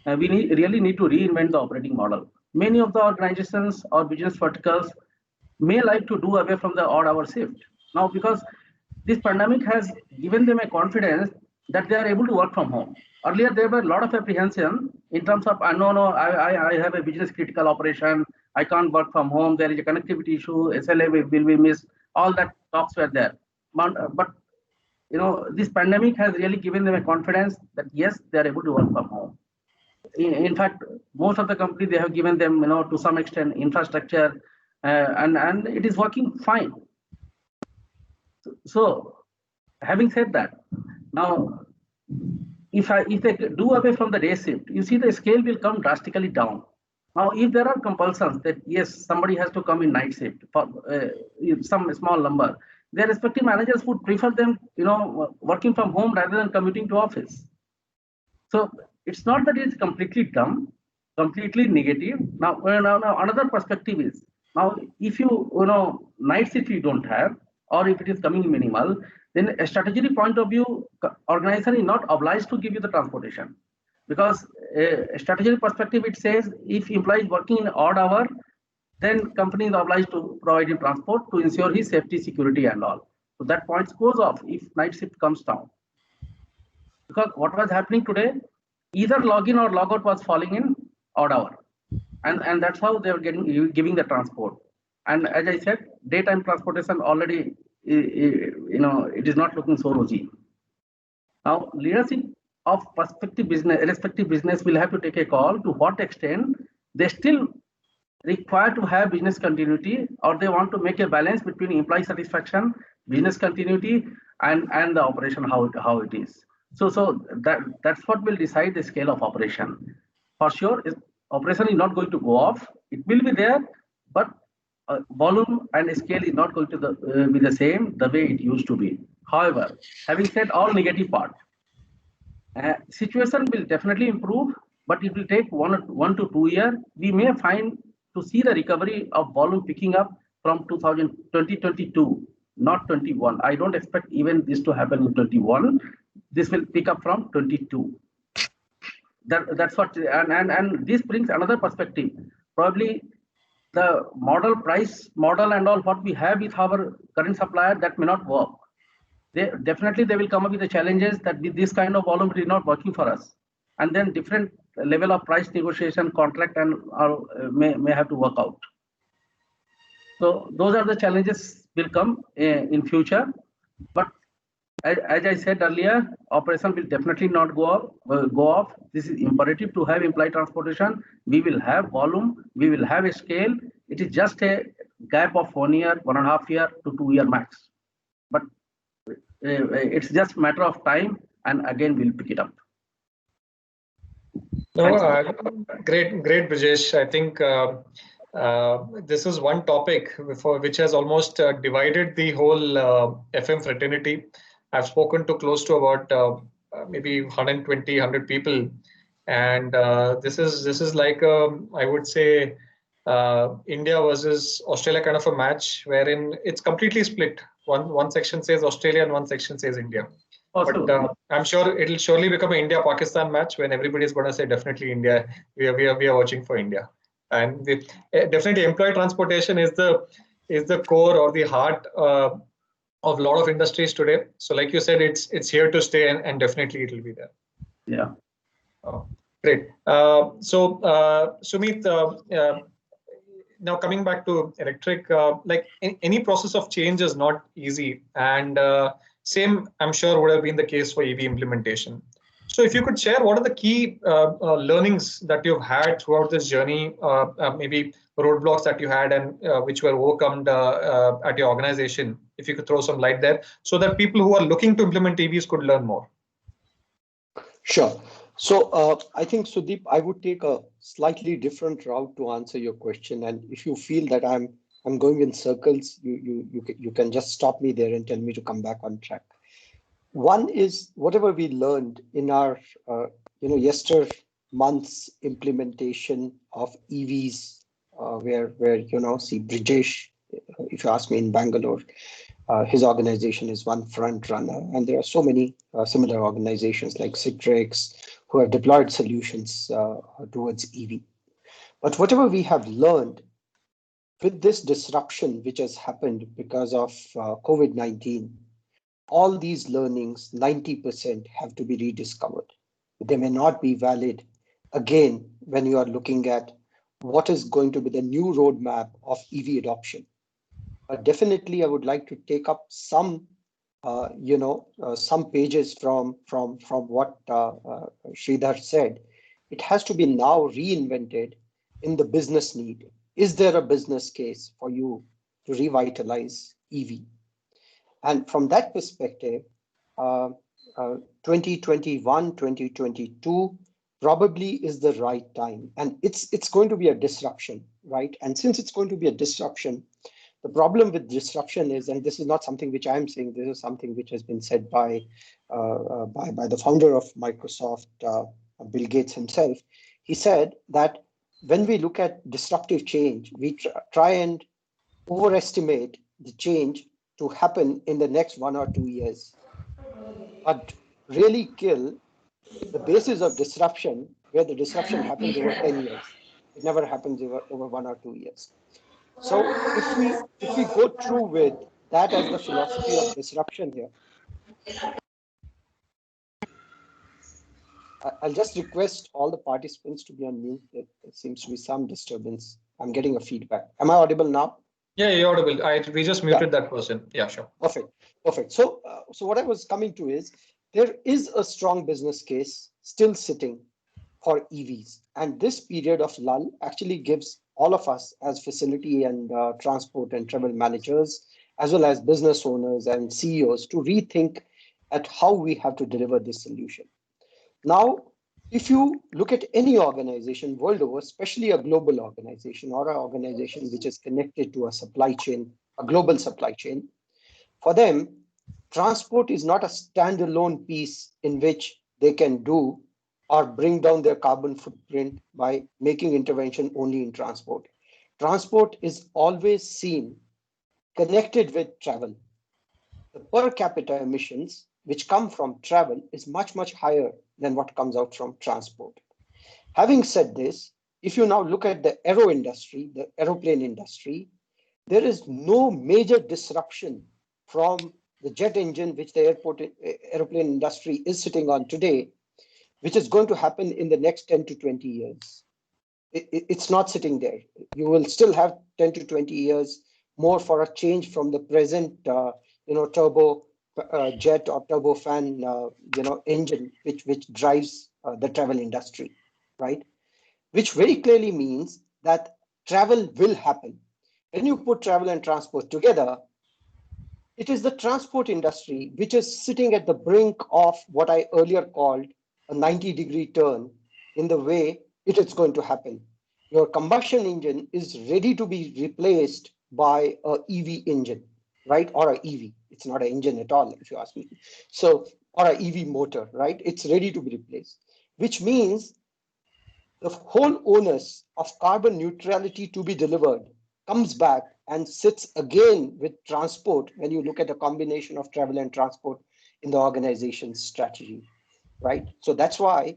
We really need to reinvent the operating model. Many of the organizations or business verticals may like to do away from the odd hour shift. Now, because this pandemic has given them a confidence that they are able to work from home. Earlier, there were a lot of apprehension in terms of, I have a business critical operation, I can't work from home, there is a connectivity issue, SLA will be missed, all that talks were there. But this pandemic has really given them a confidence that yes, they are able to work from home. In fact, most of the companies, they have given them, to some extent, infrastructure, and it is working fine. So, having said that, now, if they do away from the day shift, you see the scale will come drastically down. Now, if there are compulsions that yes, somebody has to come in night shift for some small number, their respective managers would prefer them, working from home rather than commuting to office. So it's not that it's completely dumb, completely negative. Now another perspective is, now if you night shift you don't have, or if it is coming minimal, then a strategic point of view, organization is not obliged to give you the transportation. Because a strategic perspective, it says if employee is working in odd hour, then company is obliged to provide him transport to ensure his safety, security, and all. So that point goes off if night shift comes down. Because what was happening today, either login or logout was falling in odd hour, and that's how they were giving the transport. And as I said, daytime transportation already, it is not looking so rosy. Now, leadership of respective business will have to take a call to what extent they still require to have business continuity, or they want to make a balance between employee satisfaction, business continuity, and the operation how it is. So that's what will decide the scale of operation. For sure, operation is not going to go off. It will be there, but volume and scale is not going to be the same the way it used to be. However, having said all negative part, situation will definitely improve, but it will take 1 to 2 years. We may find to see the recovery of volume picking up from 2022, not 21. I don't expect even this to happen in 21. This will pick up from 22. That's what, and this brings another perspective. Probably the price model and all what we have with our current supplier, that may not work. They will come up with the challenges that with this kind of volume it is not working for us, and then different level of price negotiation, contract, and may have to work out. So those are the challenges will come in future. But as I said earlier, operation will definitely not go off. This is imperative to have employee transportation. We will have volume. We will have a scale. It is just a gap of 1 year, 1.5 year to 2 year max. But it's just a matter of time, and again we'll pick it up. No, great, Brijesh. I think this is one topic which has almost divided the whole FM fraternity. I've spoken to close to about maybe 100 people, and this is like I would say India versus Australia kind of a match, wherein it's completely split. One section says Australia and one section says India. Awesome. But I'm sure it'll surely become an India-Pakistan match when everybody's going to say definitely India. We are watching for India, and definitely employee transportation is the core or the heart of a lot of industries today. So, like you said, it's here to stay, and definitely it will be there. Yeah. Oh, great. So, Sumit, now coming back to electric, like any process of change is not easy, and same I'm sure would have been the case for EV implementation. So if you could share what are the key learnings that you've had throughout this journey, maybe roadblocks that you had and which were overcome at your organization, if you could throw some light there, so that people who are looking to implement EVs could learn more. Sure. So I think, Sudeep, I would take a slightly different route to answer your question. And if you feel that I'm going in circles, you can just stop me there and tell me to come back on track. One is whatever we learned in our month's implementation of EVs, where see Brijesh, if you ask me, in Bangalore, his organization is one front runner, and there are so many similar organizations like Citrix who have deployed solutions towards EV. But whatever we have learned with this disruption which has happened because of COVID-19, all these learnings, 90% have to be rediscovered. They may not be valid again when you are looking at what is going to be the new roadmap of EV adoption. But definitely, I would like to take up some some pages from what Sridhar said. It has to be now reinvented in the business need. Is there a business case for you to revitalize EV? And from that perspective, 2021, 2022 probably is the right time. And it's going to be a disruption, right? And since it's going to be a disruption, the problem with disruption is, and this is not something which I'm saying, this is something which has been said by the founder of Microsoft, Bill Gates himself. He said that when we look at disruptive change, we try and overestimate the change to happen in the next 1 or 2 years, but really kill the basis of disruption, where the disruption happens over 10 years. It never happens over 1 or 2 years. So if we go through with that as the philosophy of disruption here, I'll just request all the participants to be on mute. There seems to be some disturbance. I'm getting a feedback. Am I audible now? Yeah, you're audible. We just muted that person. Yeah, sure. Perfect. So what I was coming to is, there is a strong business case still sitting for EVs. And this period of lull actually gives all of us as facility and transport and travel managers, as well as business owners and CEOs, to rethink at how we have to deliver this solution. Now, if you look at any organization world over, especially a global organization or an organization which is connected to a supply chain, a global supply chain, for them, transport is not a standalone piece in which they can do or bring down their carbon footprint by making intervention only in transport. Transport is always seen connected with travel. The per capita emissions which come from travel is much, much higher than what comes out from transport. Having said this, if you now look at the aero industry, the aeroplane industry, there is no major disruption from the jet engine, which the aeroplane industry is sitting on today, which is going to happen in the next 10 to 20 years. It's not sitting there. You will still have 10 to 20 years more for a change from the present, turbo jet or turbofan, engine, which drives the travel industry, right? Which very clearly means that travel will happen. When you put travel and transport together, it is the transport industry which is sitting at the brink of what I earlier called a 90-degree turn in the way it is going to happen. Your combustion engine is ready to be replaced by an EV engine, right? Or an EV. It's not an engine at all, if you ask me. So, or an EV motor, right? It's ready to be replaced, which means the whole onus of carbon neutrality to be delivered comes back and sits again with transport when you look at a combination of travel and transport in the organization's strategy, right? So that's why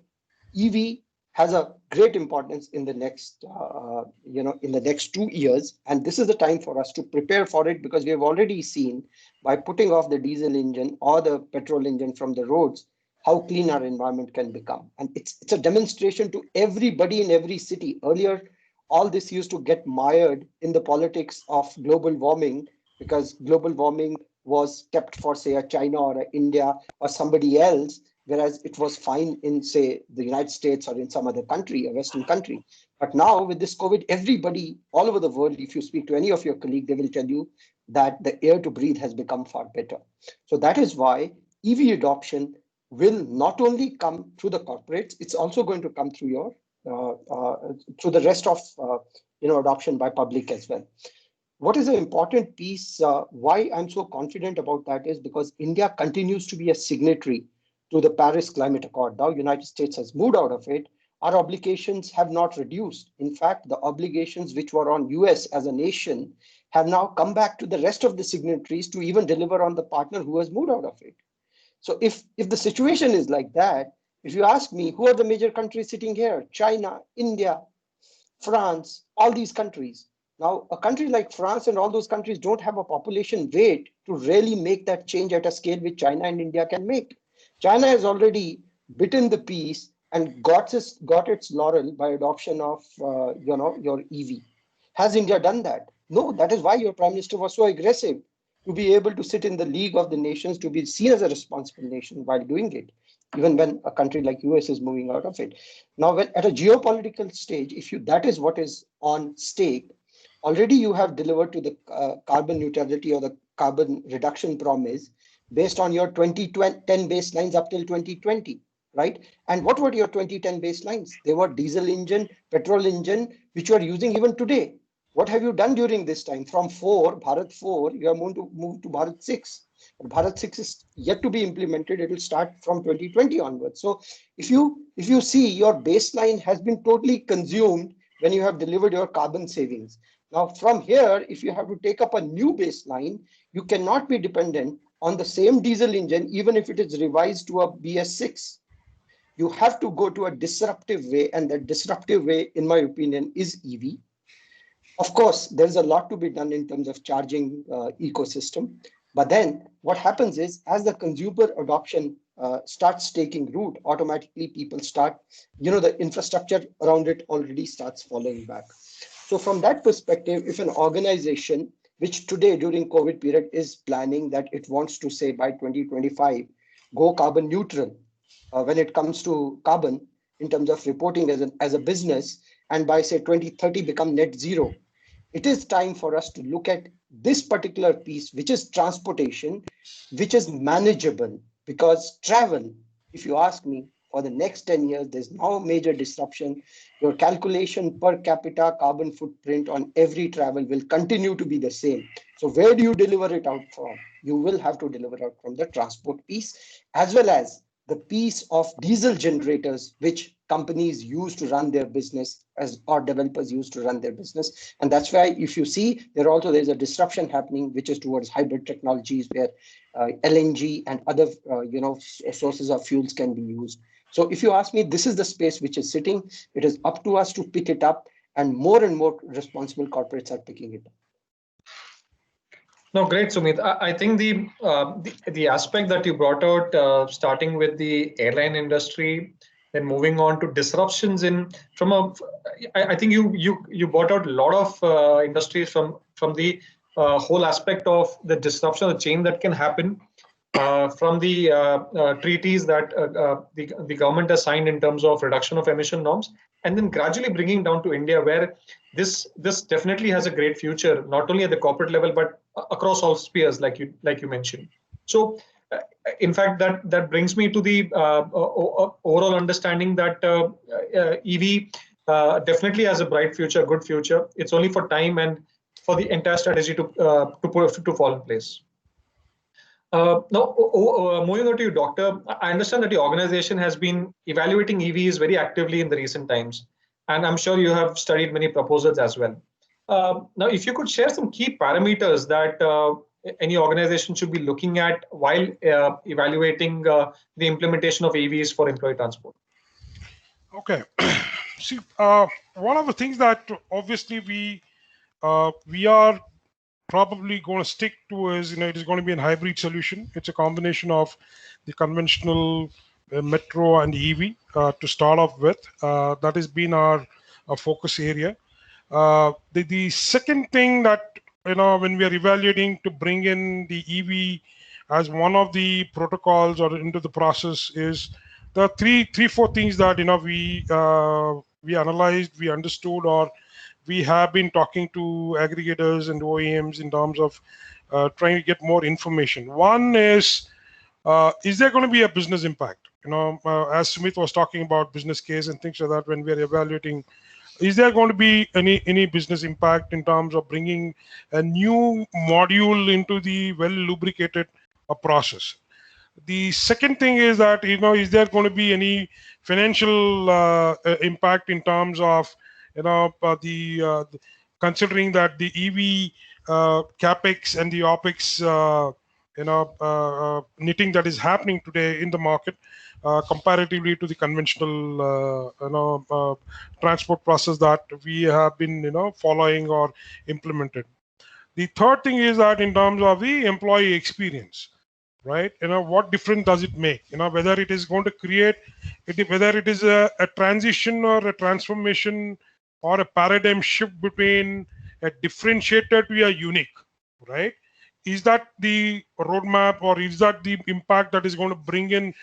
EV has a great importance in the next, in the next 2 years. And this is the time for us to prepare for it, because we have already seen by putting off the diesel engine or the petrol engine from the roads, how clean our environment can become. And it's a demonstration to everybody in every city. Earlier, all this used to get mired in the politics of global warming, because global warming was kept for, say, a China or a India or somebody else, whereas it was fine in, say, the United States or in some other country, a Western country. But now with this COVID, everybody all over the world, if you speak to any of your colleagues, they will tell you that the air to breathe has become far better. So that is why EV adoption will not only come through the corporates, it's also going to come through your through the rest of adoption by public as well. What is an important piece, why I'm so confident about that, is because India continues to be a signatory to the Paris Climate Accord. Now United States has moved out of it. Our obligations have not reduced. In fact, the obligations which were on US as a nation have now come back to the rest of the signatories to even deliver on the partner who has moved out of it. So if the situation is like that, if you ask me, who are the major countries sitting here? China, India, France, all these countries. Now, a country like France and all those countries don't have a population weight to really make that change at a scale which China and India can make. China has already bitten the piece and got its laurel by adoption of your EV. Has India done that? No, that is why your prime minister was so aggressive. to be able to sit in the league of the nations, to be seen as a responsible nation while doing it, even when a country like US is moving out of it. Now, when at a geopolitical stage, that is what is on stake, already you have delivered to the carbon neutrality or the carbon reduction promise based on your 2010 baselines up till 2020, right? And what were your 2010 baselines? They were diesel engine, petrol engine, which you are using even today. What have you done during this time? From Bharat 4, you are moved to Bharat 6. But Bharat 6 is yet to be implemented. It will start from 2020 onwards. So if you see, your baseline has been totally consumed when you have delivered your carbon savings. Now, from here, if you have to take up a new baseline, you cannot be dependent on the same diesel engine, even if it is revised to a BS6. You have to go to a disruptive way, and that disruptive way, in my opinion, is EV. Of course, there's a lot to be done in terms of charging ecosystem. But then what happens is, as the consumer adoption starts taking root, automatically people start, the infrastructure around it already starts falling back. So from that perspective, if an organization, which today during COVID period is planning that it wants to say by 2025, go carbon neutral when it comes to carbon in terms of reporting as a business, and by say 2030 become net zero, it is time for us to look at this particular piece, which is transportation, which is manageable, because travel, if you ask me, for the next 10 years, there's no major disruption. Your calculation per capita carbon footprint on every travel will continue to be the same. So where do you deliver it out from? You will have to deliver out from the transport piece, as well as the piece of diesel generators, which companies use to run their business, or developers use to run their business. And that's why, if you see, there's a disruption happening, which is towards hybrid technologies, where LNG and other sources of fuels can be used. So if you ask me, this is the space which is sitting. It is up to us to pick it up, and more responsible corporates are picking it up. No, great, Sumit. I think the aspect that you brought out, starting with the airline industry, then moving on to disruptions I think you brought out a lot of industries from the whole aspect of the disruption of the chain that can happen from the treaties that the government has signed in terms of reduction of emission norms, and then gradually bringing down to India, where this definitely has a great future, not only at the corporate level, but across all spheres, like you mentioned. So in fact, that brings me to the overall understanding that EV definitely has a bright future, good future. It's only for time and for the entire strategy to fall in place. Now, moving on to you, Doctor, I understand that your organization has been evaluating EVs very actively in the recent times, and I'm sure you have studied many proposals as well. Now, if you could share some key parameters that any organization should be looking at while evaluating the implementation of EVs for employee transport. Okay. See, one of the things that obviously we are probably going to stick to is, it is going to be a hybrid solution. It's a combination of the conventional metro and EV to start off with. That has been our focus area. The second thing that, when we are evaluating to bring in the EV as one of the protocols or into the process, is the four things that we analyzed, we understood, or we have been talking to aggregators and OEMs in terms of trying to get more information. One is there going to be a business impact? As Sumit was talking about business case and things like that, when we are evaluating, is there going to be any business impact in terms of bringing a new module into the well lubricated process? The second thing is that, is there going to be any financial impact in terms of, considering that the EV capex and the opex, knitting that is happening today in the market, comparatively to the conventional, transport process that we have been, following or implemented. The third thing is that in terms of the employee experience, right? What difference does it make? Whether it is going to create, whether it is a transition or a transformation or a paradigm shift between a differentiated to a unique, right? is that the roadmap, or is that the impact that is going to bring in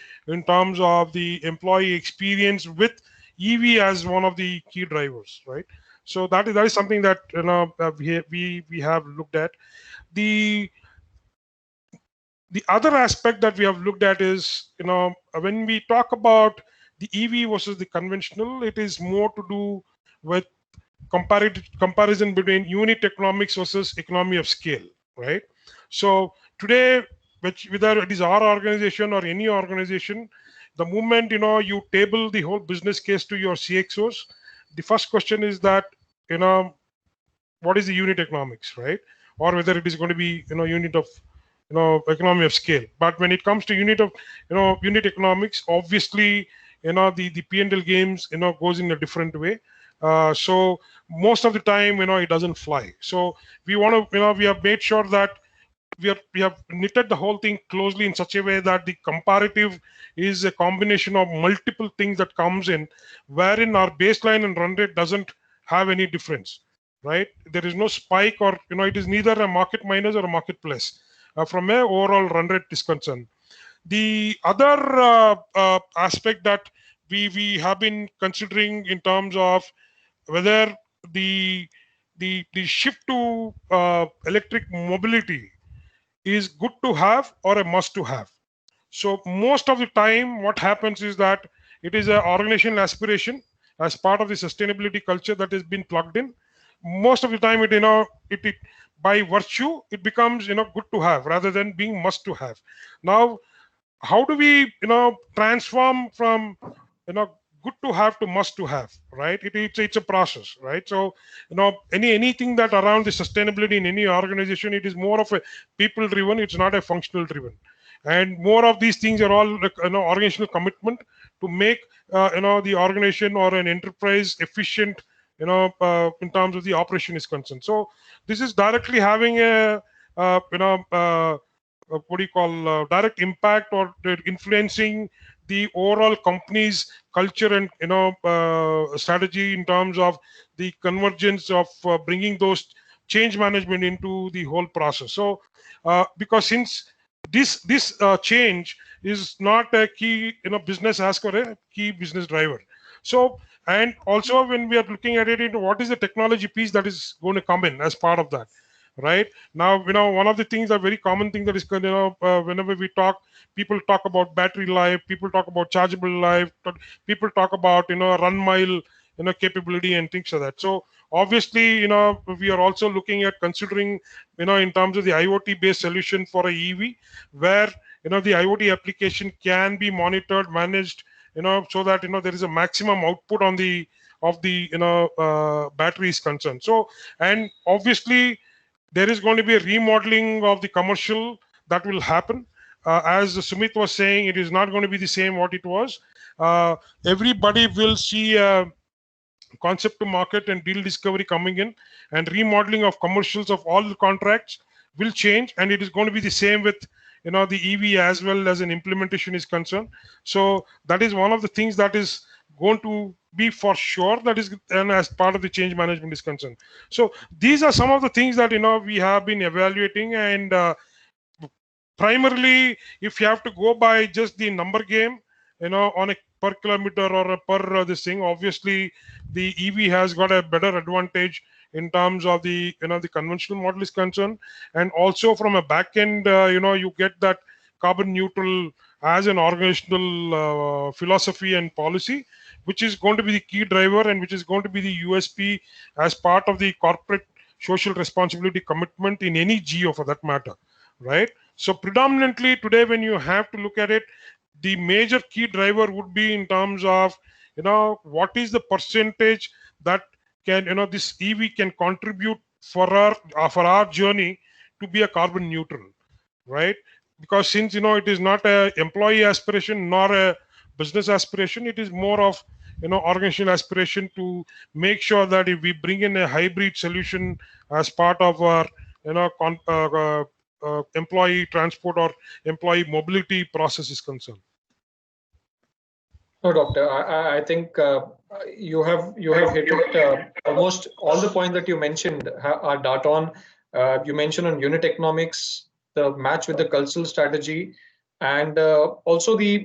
terms of the employee experience with EV as one of the key drivers, right? So that is something that we have looked at. The other aspect that we have looked at is, when we talk about the EV versus the conventional, it is more to do with comparison between unit economics versus economy of scale, right? So today, whether it is our organization or any organization, the moment you table the whole business case to your CXOs, the first question is that what is the unit economics, right? Or whether it is going to be unit of economy of scale. But when it comes to unit economics, obviously the P&L games goes in a different way. So most of the time it doesn't fly. So we want to we have made sure that we have knitted the whole thing closely in such a way that the comparative is a combination of multiple things that comes in, wherein our baseline and run rate doesn't have any difference, right? There is no spike, or it is neither a market minus or a market plus from a overall run rate is concerned. The other aspect that we have been considering in terms of whether the shift to electric mobility is good to have or a must to have. So most of the time what happens is that it is an organizational aspiration as part of the sustainability culture that has been plugged in. Most of the time it by virtue it becomes good to have rather than being must to have. Now how do we transform from good to have to must to have, right? It's a process, right? So anything that around the sustainability in any organization, it is more of a people driven, it's not a functional driven. And more of these things are all organizational commitment to make the organization or an enterprise efficient in terms of the operation is concerned. So this is directly having a what do you call direct impact or influencing the overall company's culture and strategy in terms of the convergence of bringing those change management into the whole process. So because since this change is not a key business ask or a key business driver. So and also when we are looking at it, what is the technology piece that is going to come in as part of that, right? Now one of the things, a very common thing that is whenever we talk, people talk about battery life, people talk about chargeable life, people talk about run mile capability and things like that. So obviously we are also looking at considering in terms of the IoT based solution for a EV, where the IoT application can be monitored, managed, so that there is a maximum output on the battery is concerned. So and obviously there is going to be a remodeling of the commercial that will happen. As Sumit was saying, it is not going to be the same what it was. Everybody will see a concept to market and deal discovery coming in, and remodeling of commercials of all the contracts will change, and it is going to be the same with the EV as well as an implementation is concerned. So that is one of the things that is going to be for sure, that is, and as part of the change management is concerned. So these are some of the things that we have been evaluating, and primarily if you have to go by just the number game on a per kilometer or a per this thing, obviously the EV has got a better advantage in terms of the the conventional model is concerned. And also from a back end you get that carbon neutral as an organizational philosophy and policy, which is going to be the key driver and which is going to be the USP as part of the corporate social responsibility commitment in any geo for that matter, right? So predominantly today when you have to look at it, the major key driver would be in terms of what is the percentage that can this EV can contribute for our journey to be a carbon neutral, right? Because since it is not a employee aspiration nor a business aspiration, it is more of organizational aspiration to make sure that if we bring in a hybrid solution as part of our employee transport or employee mobility process is concerned. No, Doctor, I think you have hit it. Almost all the points that you mentioned are dot on. You mentioned on unit economics, the match with the cultural strategy, and also the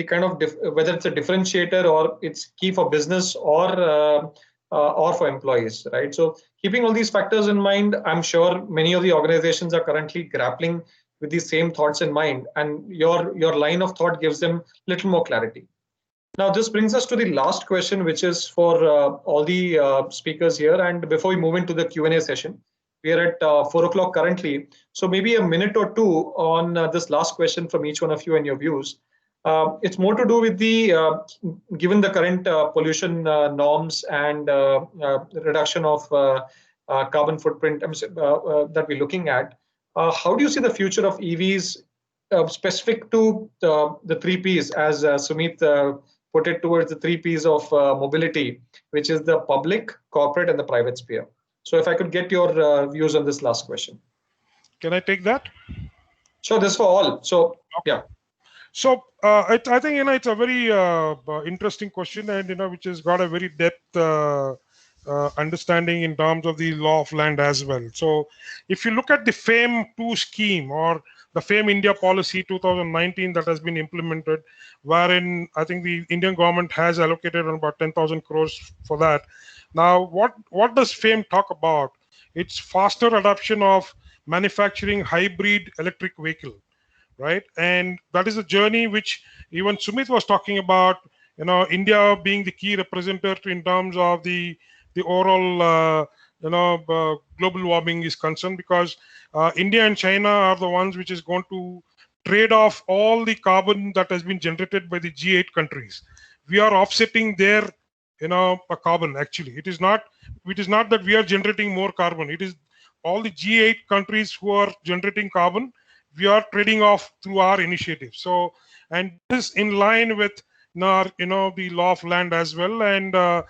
kind of whether it's a differentiator or it's key for business or for employees, right? So keeping all these factors in mind, I'm sure many of the organizations are currently grappling with these same thoughts in mind, and your line of thought gives them a little more clarity. Now, this brings us to the last question, which is for all the speakers here. And before we move into the Q&A session, we are at 4 o'clock currently. So maybe a minute or two on this last question from each one of you and your views. It's more to do with the, given the current pollution norms and reduction of carbon footprint that we're looking at, how do you see the future of EVs specific to the 3 Ps, as Sumit put it, towards the 3 Ps of mobility, which is the public, corporate, and the private sphere? So if I could get your views on this last question. Can I take that? Sure, this for all. So, yeah. So I think, it's a very interesting question, and, which has got a very depth understanding in terms of the law of land as well. So if you look at the FAME 2 scheme, or the FAME India policy 2019 that has been implemented, wherein I think the Indian government has allocated about 10,000 crores for that. Now, what does FAME talk about? It's faster adoption of manufacturing hybrid electric vehicle, right? And that is a journey which even Sumit was talking about, India being the key representative in terms of the overall, global warming is concerned, because India and China are the ones which is going to trade off all the carbon that has been generated by the G8 countries. We are offsetting their, carbon. Actually, it is not that we are generating more carbon. It is all the G8 countries who are generating carbon. We are trading off through our initiative. So, and this in line with the law of land as well. And the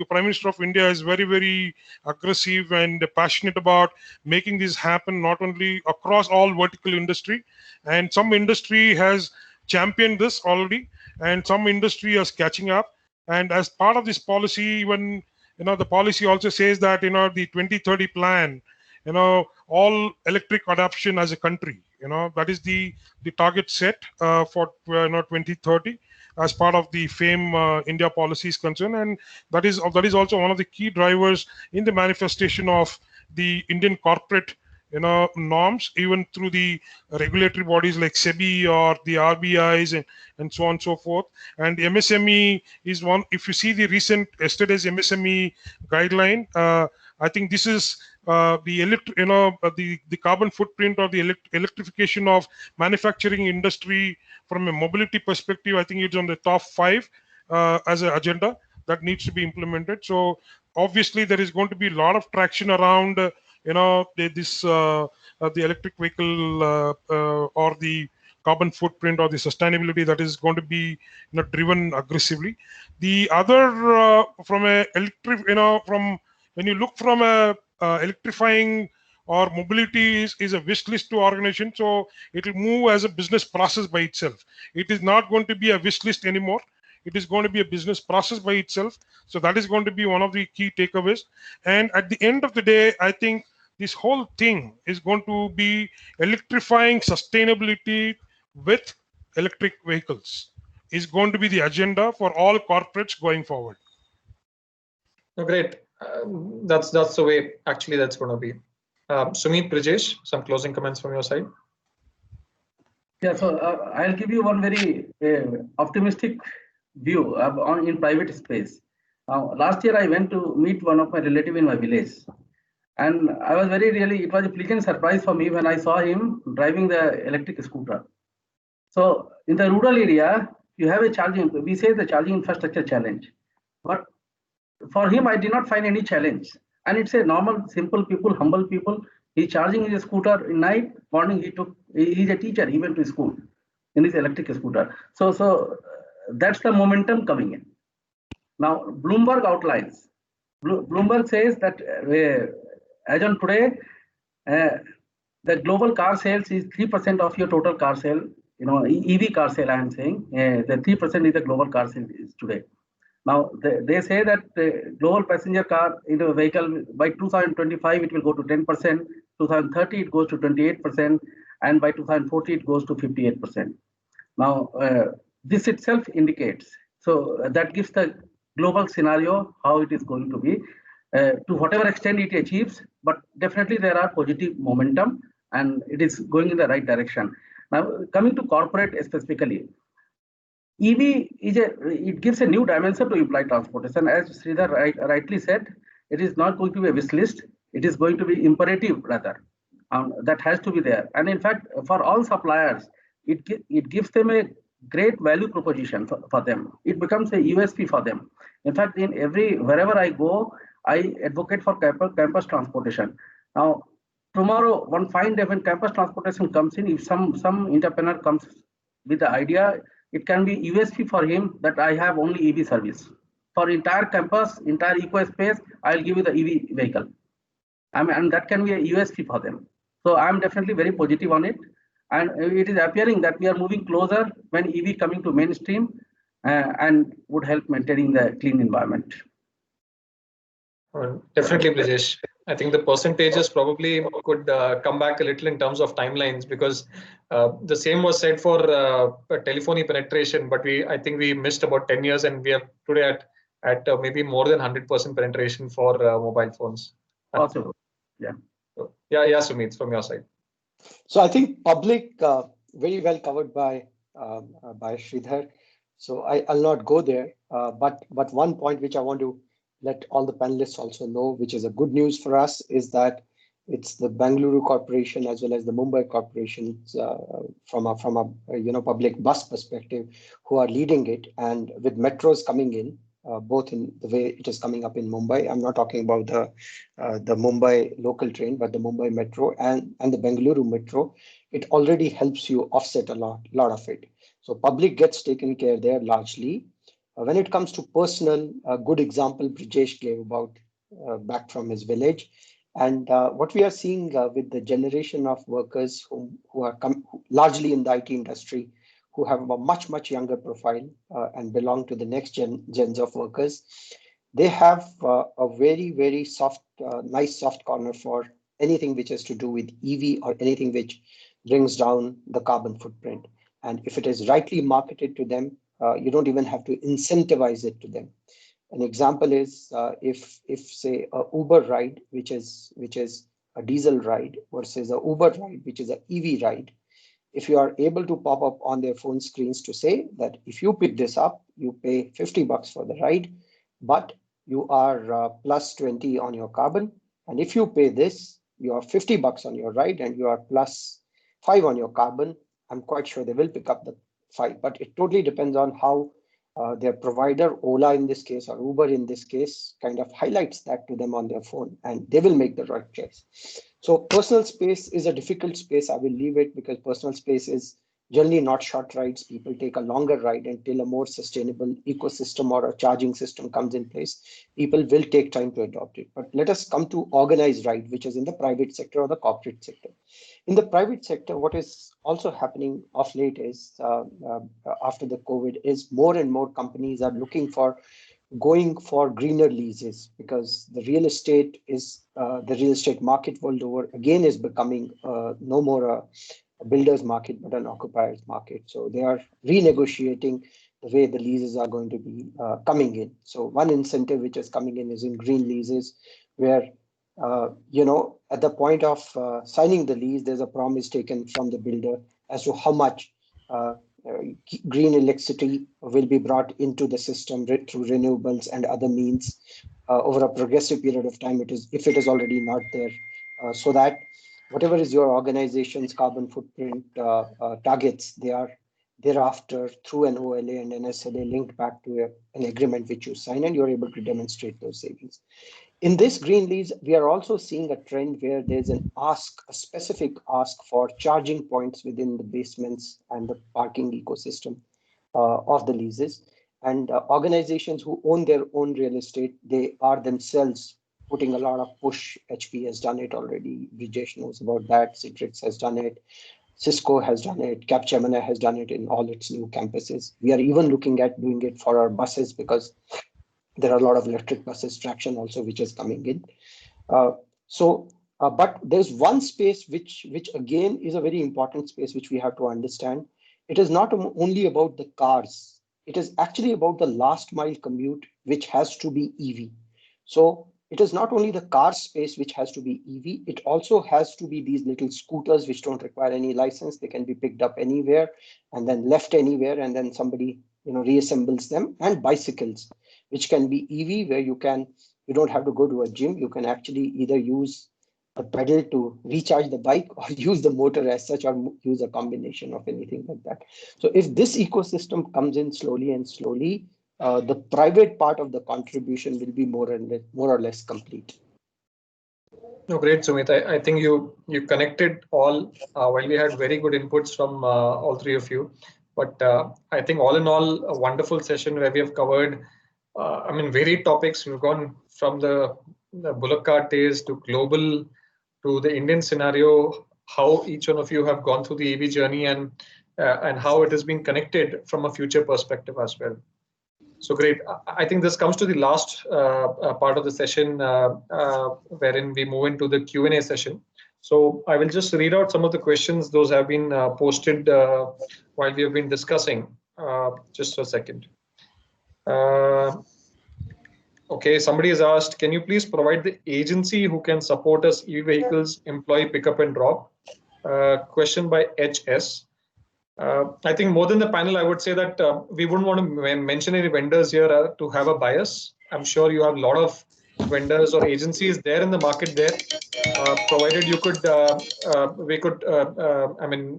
Prime Minister of India is very, very aggressive and passionate about making this happen, not only across all vertical industry, and some industry has championed this already, and some industry is catching up. And as part of this policy, even the policy also says that the 2030 plan, all electric adoption as a country, that is the target set for 2030 as part of the FAME India policy is concerned. And that is also one of the key drivers in the manifestation of the Indian corporate norms, even through the regulatory bodies like SEBI or the RBIs and so on and so forth. And the MSME is one. If you see the yesterday's MSME guideline, I think this is the carbon footprint or the electrification of manufacturing industry from a mobility perspective. I think it's on the top 5 as an agenda that needs to be implemented. So obviously there is going to be a lot of traction around the electric vehicle or the carbon footprint or the sustainability that is going to be driven aggressively. The other from a from when you look from a electrifying or mobility is a wish list to organization, so it will move as a business process by itself. It is not going to be a wish list anymore. It is going to be a business process by itself. So that is going to be one of the key takeaways. And at the end of the day, I think this whole thing is going to be electrifying sustainability with electric vehicles is going to be the agenda for all corporates going forward. Oh, great. That's the way actually that's going to be. Sumit, Brijesh, some closing comments from your side? Yeah, so I'll give you one very optimistic view in private space. Last year I went to meet one of my relatives in my village, and I was it was a pleasant surprise for me when I saw him driving the electric scooter. So in the rural area, you have a we say the charging infrastructure challenge, but for him, I did not find any challenge. And it's a normal, simple people, humble people. He's charging his scooter in night, morning he's a teacher, he went to school in his electric scooter. So that's the momentum coming in. Now, Bloomberg outlines. Bloomberg says that as on today, the global car sales is 3% of your total car sale, EV car sale, I am saying. The 3% is the global car sale is today. Now, they say that the global passenger car vehicle by 2025, it will go to 10%, 2030 it goes to 28%, and by 2040 it goes to 58%. Now, this itself indicates, so that gives the global scenario how it is going to be, to whatever extent it achieves, but definitely there are positive momentum and it is going in the right direction. Now, coming to corporate specifically, EV it gives a new dimension to implied transportation. As Sridhar rightly said, it is not going to be a wish list. It is going to be imperative rather. That has to be there. And in fact, for all suppliers, it gives them a great value proposition for them. It becomes a USP for them. In fact, wherever I go, I advocate for campus transportation. Now, tomorrow, one fine day when campus transportation comes in, if some entrepreneur comes with the idea, it can be USP for him that I have only EV service. For entire campus, entire eco space, I'll give you the EV vehicle. And that can be a USP for them. So I'm definitely very positive on it. And it is appearing that we are moving closer when EV coming to mainstream and would help maintaining the clean environment. Definitely, Brijesh. I think the percentages probably could come back a little in terms of timelines, because the same was said for telephony penetration, but I think we missed about 10 years, and we are today at maybe more than 100% penetration for mobile phones. Possible, yeah. Yeah, Sumit, from your side. So I think public very well covered by Sridhar. So I'll not go there. But one point which I want to let all the panelists also know, which is a good news for us, is that it's the Bengaluru Corporation as well as the Mumbai corporations from a public bus perspective who are leading it, and with metros coming in. Both in the way it is coming up in Mumbai. I'm not talking about the Mumbai local train, but the Mumbai metro and the Bengaluru metro. It already helps you offset a lot of it. So public gets taken care there largely. When it comes to personal, a good example Brijesh gave about back from his village. And what we are seeing with the generation of workers who are largely in the IT industry, who have a much younger profile and belong to the next gens of workers, they have a very soft, nice soft corner for anything which has to do with EV or anything which brings down the carbon footprint. And if it is rightly marketed to them, you don't even have to incentivize it to them. An example is if say a Uber ride, which is a diesel ride, versus a Uber ride, which is an EV ride. If you are able to pop up on their phone screens to say that if you pick this up, you pay $50 for the ride, but you are plus 20 on your carbon. And if you pay this, you are $50 on your ride and you are plus 5 on your carbon. I'm quite sure they will pick up the 5, but it totally depends on how their provider, Ola in this case, or Uber in this case, kind of highlights that to them on their phone, and they will make the right choice. So personal space is a difficult space. I will leave it because personal space is generally not short rides. People take a longer ride until a more sustainable ecosystem or a charging system comes in place. People will take time to adopt it. But let us come to organized ride, which is in the private sector or the corporate sector. In the private sector, what is also happening of late is after the COVID is more and more companies are looking for going for greener leases, because the real estate market world over again is becoming no more a builder's market, but an occupier's market. So they are renegotiating the way the leases are going to be coming in. So one incentive which is coming in is in green leases, where at the point of signing the lease, there's a promise taken from the builder as to how much green electricity will be brought into the system through renewables and other means over a progressive period of time. If it is already not there, so that whatever is your organization's carbon footprint targets, they are thereafter through an OLA and an SLA linked back to an agreement which you sign, and you're able to demonstrate those savings. In this green lease, we are also seeing a trend where there's a specific ask for charging points within the basements and the parking ecosystem of the leases. And organizations who own their own real estate, they are themselves putting a lot of push. HP has done it already. Brijesh knows about that. Citrix has done it. Cisco has done it. Capgemini has done it in all its new campuses. We are even looking at doing it for our buses, because there are a lot of electric buses traction also, which is coming in. So But there's one space which again is a very important space which we have to understand. It is not only about the cars. It is actually about the last mile commute, which has to be EV. So it is not only the car space which has to be EV, it also has to be these little scooters which don't require any license. They can be picked up anywhere and then left anywhere, and then somebody reassembles them, and bicycles, which can be EV, where you don't have to go to a gym. You can actually either use a pedal to recharge the bike or use the motor as such, or use a combination of anything like that. So if this ecosystem comes in slowly and slowly, the private part of the contribution will be more or less complete. No, great, Sumit. I think you connected all while we had very good inputs from all three of you. But I think all in all, a wonderful session where we have covered, varied topics. We've gone from the bullock cart days to global, to the Indian scenario, how each one of you have gone through the EV journey, and how it has been connected from a future perspective as well. So great. I think this comes to the last part of the session, wherein we move into the Q&A session. So I will just read out some of the questions. Those have been posted while we have been discussing. Just a second. Okay, somebody has asked, can you please provide the agency who can support us EV vehicles, employee pickup and drop? Question by HS. I think more than the panel, I would say that we wouldn't want to mention any vendors here to have a bias. I'm sure you have a lot of vendors or agencies there in the market there. Provided you could,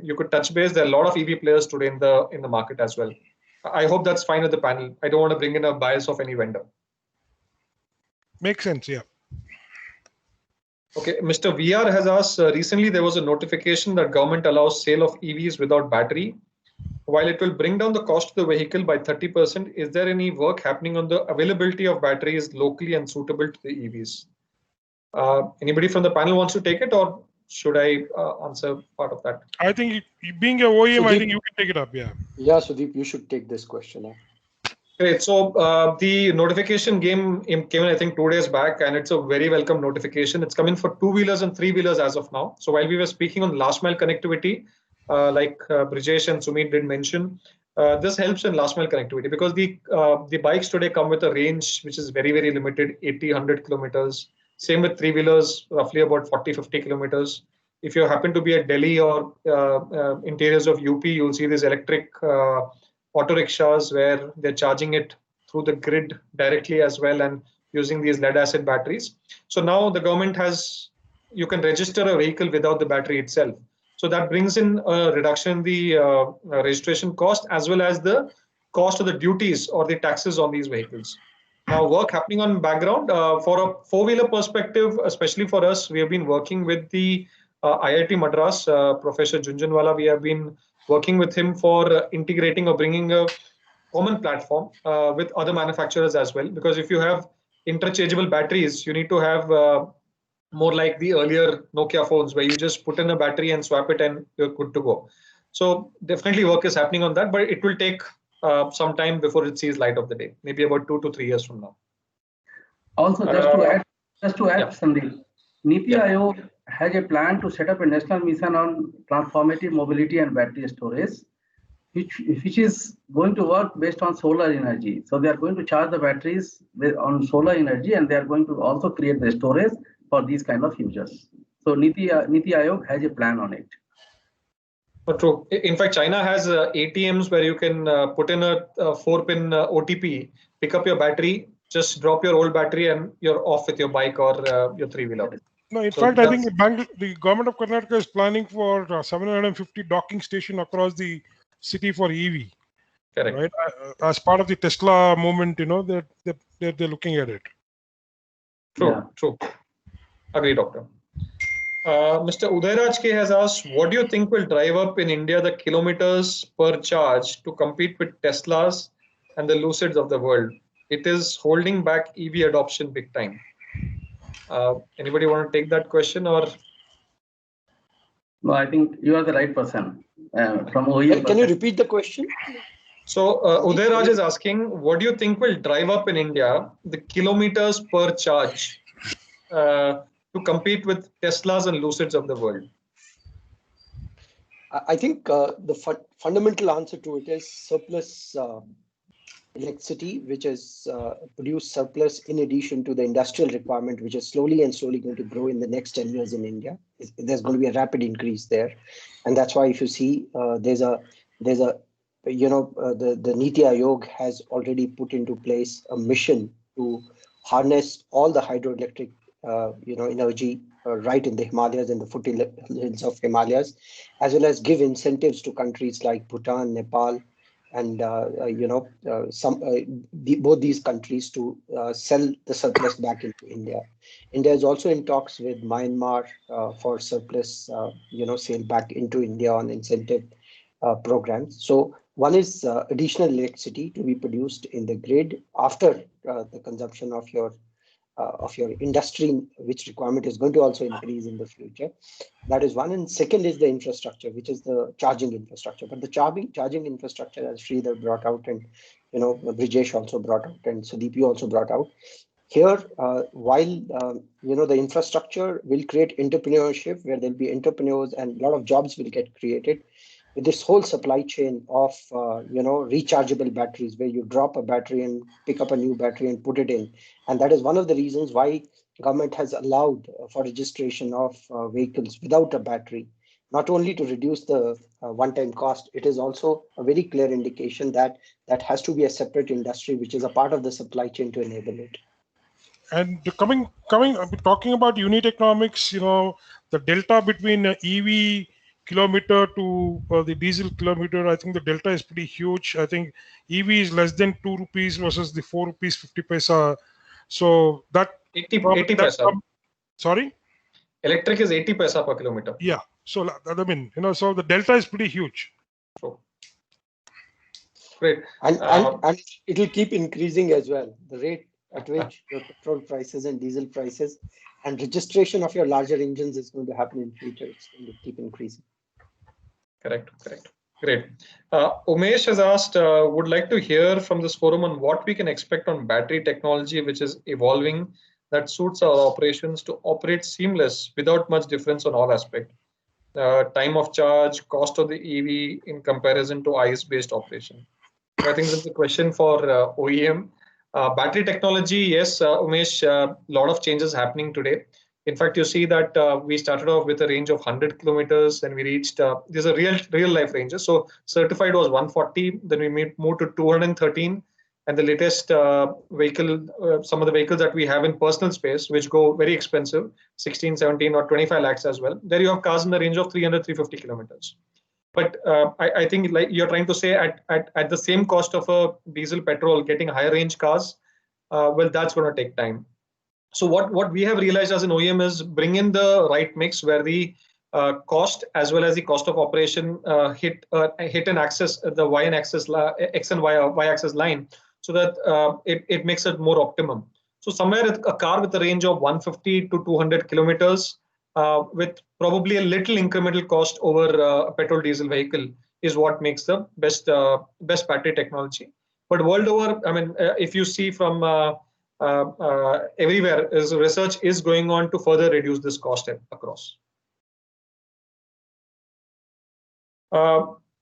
you could touch base. There are a lot of EV players today in the market as well. I hope that's fine with the panel. I don't want to bring in a bias of any vendor. Makes sense, yeah. Okay, Mr. VR has asked, recently there was a notification that government allows sale of EVs without battery. While it will bring down the cost of the vehicle by 30%, is there any work happening on the availability of batteries locally and suitable to the EVs? Anybody from the panel wants to take it, or should I answer part of that? I think being a OEM, Sudeep, I think you can take it up, yeah. Yeah, Sudeep, you should take this question. Great. So the notification came in, I think, 2 days back, and it's a very welcome notification. It's coming for two-wheelers and three-wheelers as of now. So while we were speaking on last mile connectivity, like Brijesh and Sumit did mention, this helps in last mile connectivity, because the bikes today come with a range which is very, very limited, 80, 100 kilometers. Same with three-wheelers, roughly about 40, 50 kilometers. If you happen to be at Delhi or interiors of UP, you'll see these electric auto rickshaws where they're charging it through the grid directly as well, and using these lead acid batteries. So now the government you can register a vehicle without the battery itself. So that brings in a reduction in the registration cost, as well as the cost of the duties or the taxes on these vehicles. Now, work happening on background for a four-wheeler perspective, especially for us, we have been working with the IIT Madras, Professor Junjunwala. We have been working with him for integrating or bringing a common platform with other manufacturers as well. Because if you have interchangeable batteries, you need to have more like the earlier Nokia phones, where you just put in a battery and swap it and you're good to go. So definitely work is happening on that, but it will take some time before it sees light of the day, maybe about 2 to 3 years from now. Also, just to add, yeah. Sandeep, NITI Aayog has a plan to set up a national mission on transformative mobility and battery storage, which is going to work based on solar energy. So they are going to charge the batteries on solar energy, and they are going to also create the storage for these kind of users. So NITI Aayog has a plan on it. True. In fact, China has ATMs where you can put in a 4-pin OTP, pick up your battery, just drop your old battery, and you're off with your bike or your three-wheeler. No, in fact, I think the government of Karnataka is planning for 750 docking station across the city for EV. Correct. Right? As part of the Tesla movement, they're looking at it. True, yeah. True. Agree, Doctor. Mr. Udayraj K has asked, what do you think will drive up in India the kilometers per charge to compete with Teslas and the Lucids of the world? It is holding back EV adoption big time. Anybody want to take that question, or? No, I think you are the right person. From OEM. Can you repeat the question? So Udayraj is asking, what do you think will drive up in India the kilometers per charge to compete with Teslas and Lucids of the world? I think the fundamental answer to it is surplus electricity, which is produced surplus in addition to the industrial requirement, which is slowly going to grow in the next 10 years in India. There's going to be a rapid increase there. And that's why if you see there's a the Niti Aayog has already put into place a mission to harness all the hydroelectric energy right in the Himalayas and the foothills of Himalayas, as well as give incentives to countries like Bhutan, Nepal, and both these countries to sell the surplus back into India. India is also in talks with Myanmar for surplus, sale back into India on incentive programs. So one is additional electricity to be produced in the grid after the consumption of your industry, which requirement is going to also increase in the future. That is one. And second is the infrastructure, which is the charging infrastructure. But the charging infrastructure, as Sridhar brought out, and Brijesh also brought out, and Sudeep also brought out, here, while the infrastructure will create entrepreneurship, where there'll be entrepreneurs and a lot of jobs will get created, with this whole supply chain of rechargeable batteries, where you drop a battery and pick up a new battery and put it in. And that is one of the reasons why government has allowed for registration of vehicles without a battery, not only to reduce the one-time cost, it is also a very clear indication that that has to be a separate industry, which is a part of the supply chain to enable it. And talking about unit economics, the delta between EV kilometer to the diesel kilometer, I think the delta is pretty huge. I think EV is less than 2 rupees versus the 4 rupees 50 paisa. So that 80 paisa. Sorry? Electric is 80 paisa per kilometer. Yeah. So I mean, so the delta is pretty huge. True. Great. And it will keep increasing as well. The rate at which your petrol prices and diesel prices and registration of your larger engines is going to happen in future. It's going to keep increasing. Correct. Great. Umesh has asked, would like to hear from this forum on what we can expect on battery technology, which is evolving, that suits our operations to operate seamless without much difference on all aspects. Time of charge, cost of the EV in comparison to ICE-based operation. So I think this is a question for OEM. Battery technology, yes, Umesh, a lot of changes happening today. In fact, you see that we started off with a range of 100 kilometers and we reached, these are real life ranges. So certified was 140, then we moved to 213. And the latest vehicle, some of the vehicles that we have in personal space, which go very expensive, 16, 17 or 25 lakhs as well. There you have cars in the range of 300, 350 kilometers. But I think like you're trying to say at the same cost of a diesel petrol, getting higher range cars, well, that's going to take time. So what we have realized as an OEM is bring in the right mix where the cost as well as the cost of operation hit an axis, the Y and axis, X and Y axis line, so that it makes it more optimum. So somewhere a car with a range of 150 to 200 kilometers with probably a little incremental cost over a petrol diesel vehicle is what makes the best battery technology. But world over, I mean, if you see from everywhere, research is going on to further reduce this cost across.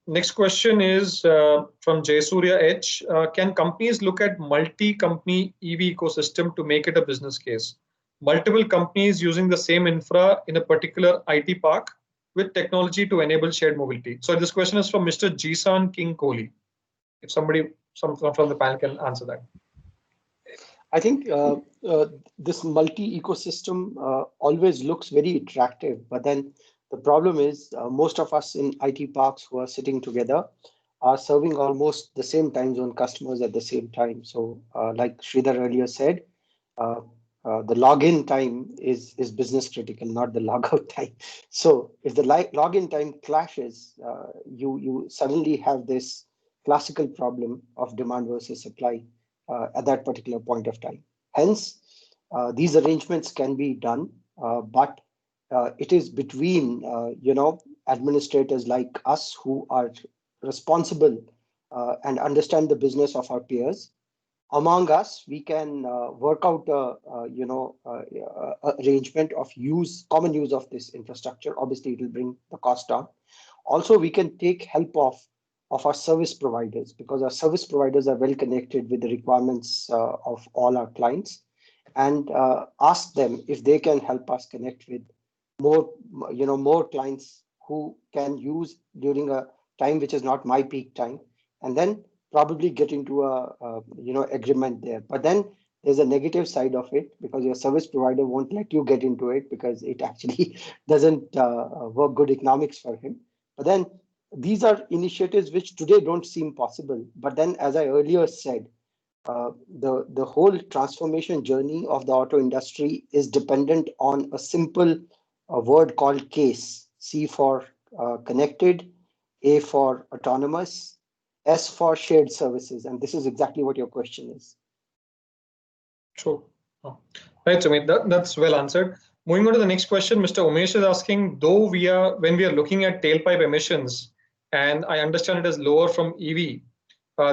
Next question is from Jayasurya H. Can companies look at multi-company EV ecosystem to make it a business case? Multiple companies using the same infra in a particular IT park with technology to enable shared mobility. So this question is from Mr. Jisan King Kohli. If somebody from the panel can answer that. I think this multi-ecosystem always looks very attractive, but then the problem is most of us in IT parks who are sitting together are serving almost the same time zone customers at the same time. So like Sridhar earlier said, the login time is business critical, not the logout time. So if the login time clashes, you suddenly have this classical problem of demand versus supply at that particular point of time. Hence, these arrangements can be done, but it is between administrators like us who are responsible and understand the business of our peers, among us, we can work out arrangement of common use of this infrastructure. Obviously, it will bring the cost down. Also, we can take help of our service providers, because our service providers are well connected with the requirements of all our clients, and ask them if they can help us connect with more clients who can use during a time which is not my peak time, and then probably get into a agreement there. But then there's a negative side of it, because your service provider won't let you get into it because it actually doesn't work good economics for him. But then these are initiatives which today don't seem possible. But then, as I earlier said, the whole transformation journey of the auto industry is dependent on a simple word called CASE. C for connected, A for autonomous, S for shared services. And this is exactly what your question is. True. Oh. Right, Sumit, that's well answered. Moving on to the next question, Mr. Umesh is asking, when we are looking at tailpipe emissions, and I understand it is lower from EV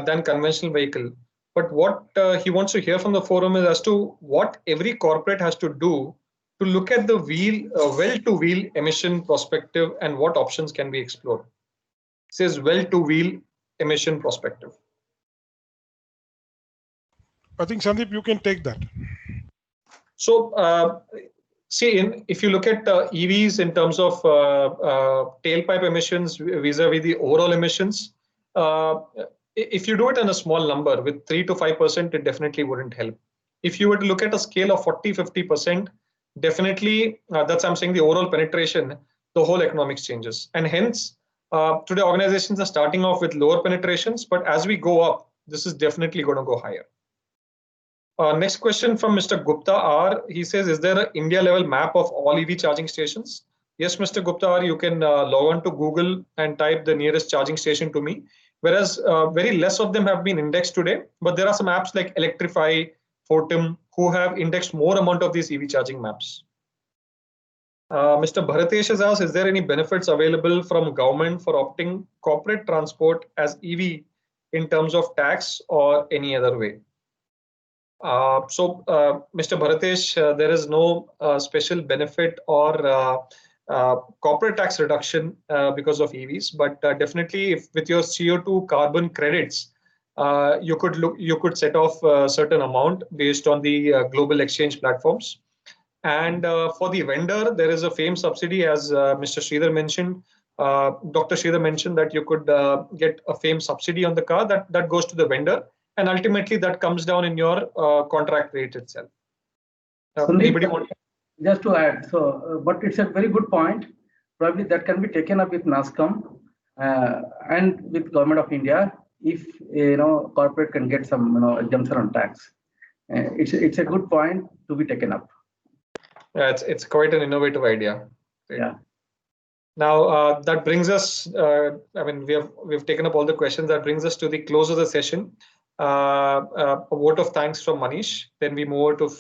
than conventional vehicle, but what he wants to hear from the forum is as to what every corporate has to do to look at the well-to-wheel emission perspective and what options can be explored. It says well-to-wheel emission perspective. I think Sandeep, you can take that. So, if you look at EVs in terms of tailpipe emissions vis-a-vis the overall emissions, if you do it on a small number with 3 to 5%, it definitely wouldn't help. If you were to look at a scale of 40-50%, definitely that's I'm saying the overall penetration, the whole economics changes. And hence, today organizations are starting off with lower penetrations, but as we go up, this is definitely going to go higher. Next question from Mr. Gupta R. He says, is there an India level map of all EV charging stations? Yes, Mr. Gupta R, you can log on to Google and type the nearest charging station to me. Whereas very less of them have been indexed today, but there are some apps like Electrify, Fortum, who have indexed more amount of these EV charging maps. Mr. Bharatesh has asked, is there any benefits available from government for opting corporate transport as EV in terms of tax or any other way? Mr. Bharatesh, there is no special benefit or corporate tax reduction because of EVs, but definitely if with your CO2 carbon credits, you could set off a certain amount based on the global exchange platforms. And for the vendor, there is a FAME subsidy, as Mr. Sridhar mentioned. Dr. Sridhar mentioned that you could get a FAME subsidy on the car that goes to the vendor, and ultimately that comes down in your contract rate itself. Anybody want? Just to add, but it's a very good point. Probably that can be taken up with NASCOM and with Government of India if corporate can get some exemption on tax. It's a good point to be taken up. Yeah, it's quite an innovative idea. Yeah. Now that brings us. I mean, we've taken up all the questions. That brings us to the close of the session. A vote of thanks from Manish. Then we move over to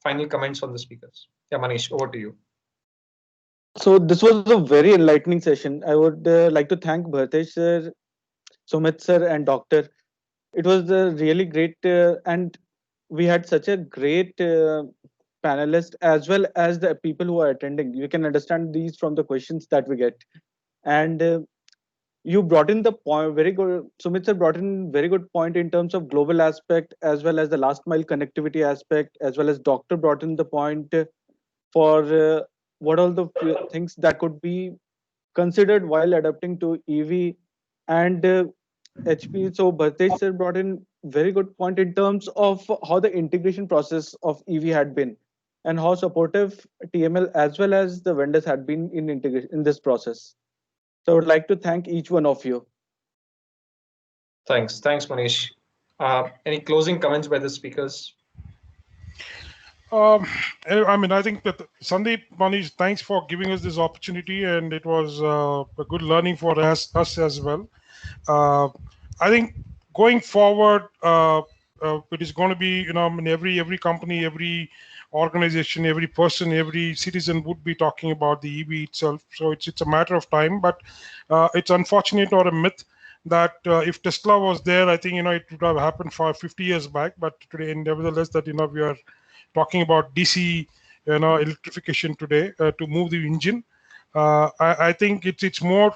final comments on the speakers. Yeah, Manish, over to you. So this was a very enlightening session. I would like to thank Bharatesh sir, Sumit sir, and Doctor. It was really great, and we had such a great panelist as well as the people who are attending. You can understand these from the questions that we get, and you brought in the point very good. Sumit sir brought in very good point in terms of global aspect as well as the last mile connectivity aspect, as well as Doctor brought in the point for what all the things that could be considered while adapting to EV and HP. So Bharatesh sir brought in very good point in terms of how the integration process of EV had been and how supportive TML as well as the vendors had been in integration in this process. So I would like to thank each one of you. Thanks, Manish. Any closing comments by the speakers? I mean, I think that Sandeep, Manish, thanks for giving us this opportunity, and it was a good learning for us as well. I think going forward, it is going to be, I mean, every company, every organization, every person, every citizen would be talking about the EV itself. So it's a matter of time, but it's unfortunate or a myth that if Tesla was there, I think, it would have happened for 50 years back. But today, nevertheless, that, we are talking about DC, electrification today to move the engine. I think it's more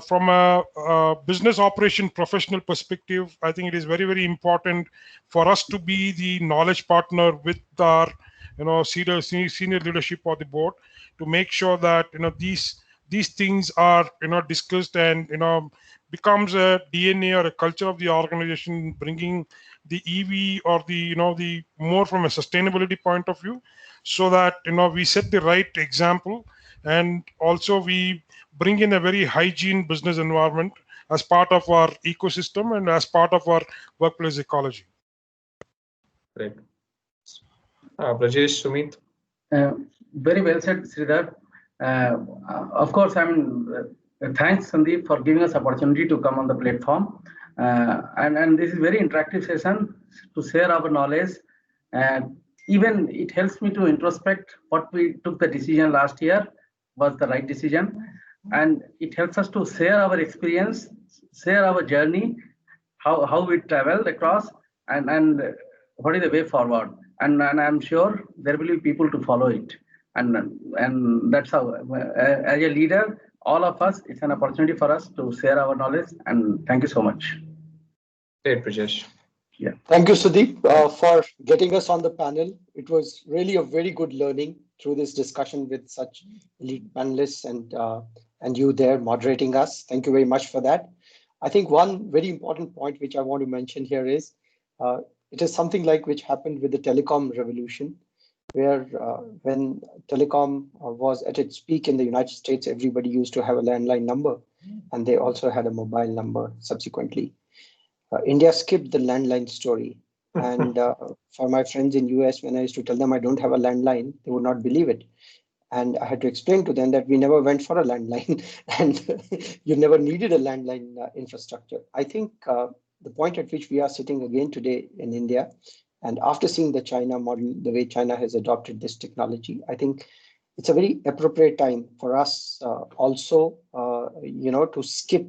from a business operation professional perspective. I think it is very, very important for us to be the knowledge partner with our, senior leadership of the board to make sure that, these things are, discussed and, becomes a DNA or a culture of the organization, bringing the EV or the, the more from a sustainability point of view, so that, we set the right example, and also we bring in a very hygiene business environment as part of our ecosystem and as part of our workplace ecology. Great. Brajesh, Sumit? Very well said, Sridhar. Of course, thanks, Sandeep, for giving us opportunity to come on the platform. And this is very interactive session to share our knowledge. Even it helps me to introspect what we took the decision last year was the right decision. And it helps us to share our experience, share our journey, how we traveled across, and what is the way forward. And I'm sure there will be people to follow it. And that's how, as a leader, all of us, it's an opportunity for us to share our knowledge. And thank you so much. Great, Brajesh. Yeah. Thank you, Sudeep, for getting us on the panel. It was really a very good learning through this discussion with such elite panelists and you there moderating us. Thank you very much for that. I think one very important point which I want to mention here is it is something like which happened with the telecom revolution, where when telecom was at its peak in the United States, everybody used to have a landline number, and they also had a mobile number subsequently. India skipped the landline story. And for my friends in US, when I used to tell them I don't have a landline, they would not believe it. And I had to explain to them that we never went for a landline and you never needed a landline infrastructure. I think the point at which we are sitting again today in India, and after seeing the China model, the way China has adopted this technology, I think it's a very appropriate time for us also, to skip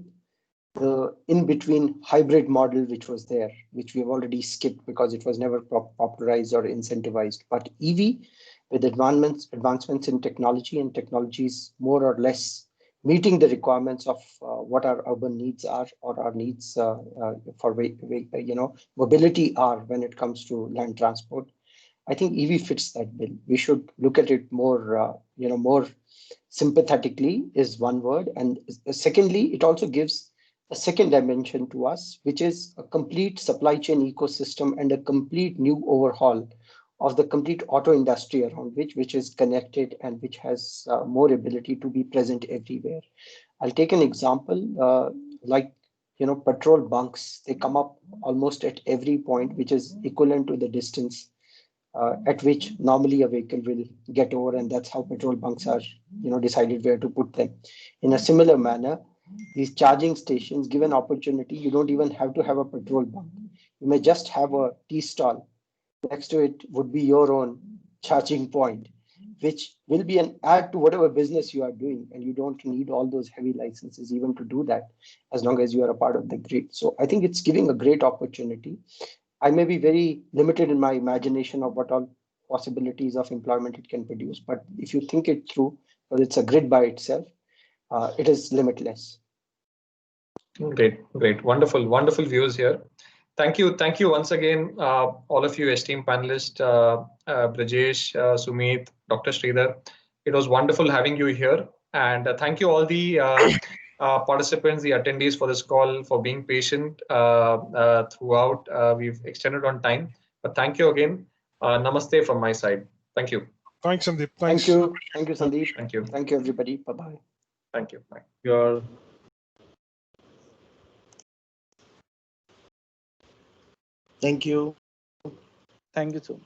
the in-between hybrid model which was there, which we have already skipped because it was never popularized or incentivized. But EV, with advancements in technology and technologies more or less meeting the requirements of what our urban needs are or our needs for mobility are when it comes to land transport, I think EV fits that bill. We should look at it more, more sympathetically is one word. And secondly, it also gives a second dimension to us, which is a complete supply chain ecosystem and a complete new overhaul of the complete auto industry around which is connected and which has more ability to be present everywhere. I'll take an example, like, petrol bunks, they come up almost at every point, which is equivalent to the distance at which normally a vehicle will get over. And that's how petrol bunks are, decided where to put them. In a similar manner, these charging stations give an opportunity. You don't even have to have a petrol bunk. You may just have a tea stall. Next to it would be your own charging point, which will be an add to whatever business you are doing. And you don't need all those heavy licenses even to do that, as long as you are a part of the grid. So I think it's giving a great opportunity. I may be very limited in my imagination of what all possibilities of employment it can produce. But if you think it through, well, it's a grid by itself. It is limitless. Great. Wonderful views here. Thank you once again, all of you esteemed panelists, Brajesh, Sumit, Dr. Sridhar. It was wonderful having you here. And thank you all the participants, the attendees for this call, for being patient throughout. We've extended on time, but thank you again. Namaste from my side. Thank you. Thanks, Sandeep. Thank you, Sandeep. Thank you. Thank you, everybody. Bye-bye. Thank you. Bye. Thank you. Thank you so much.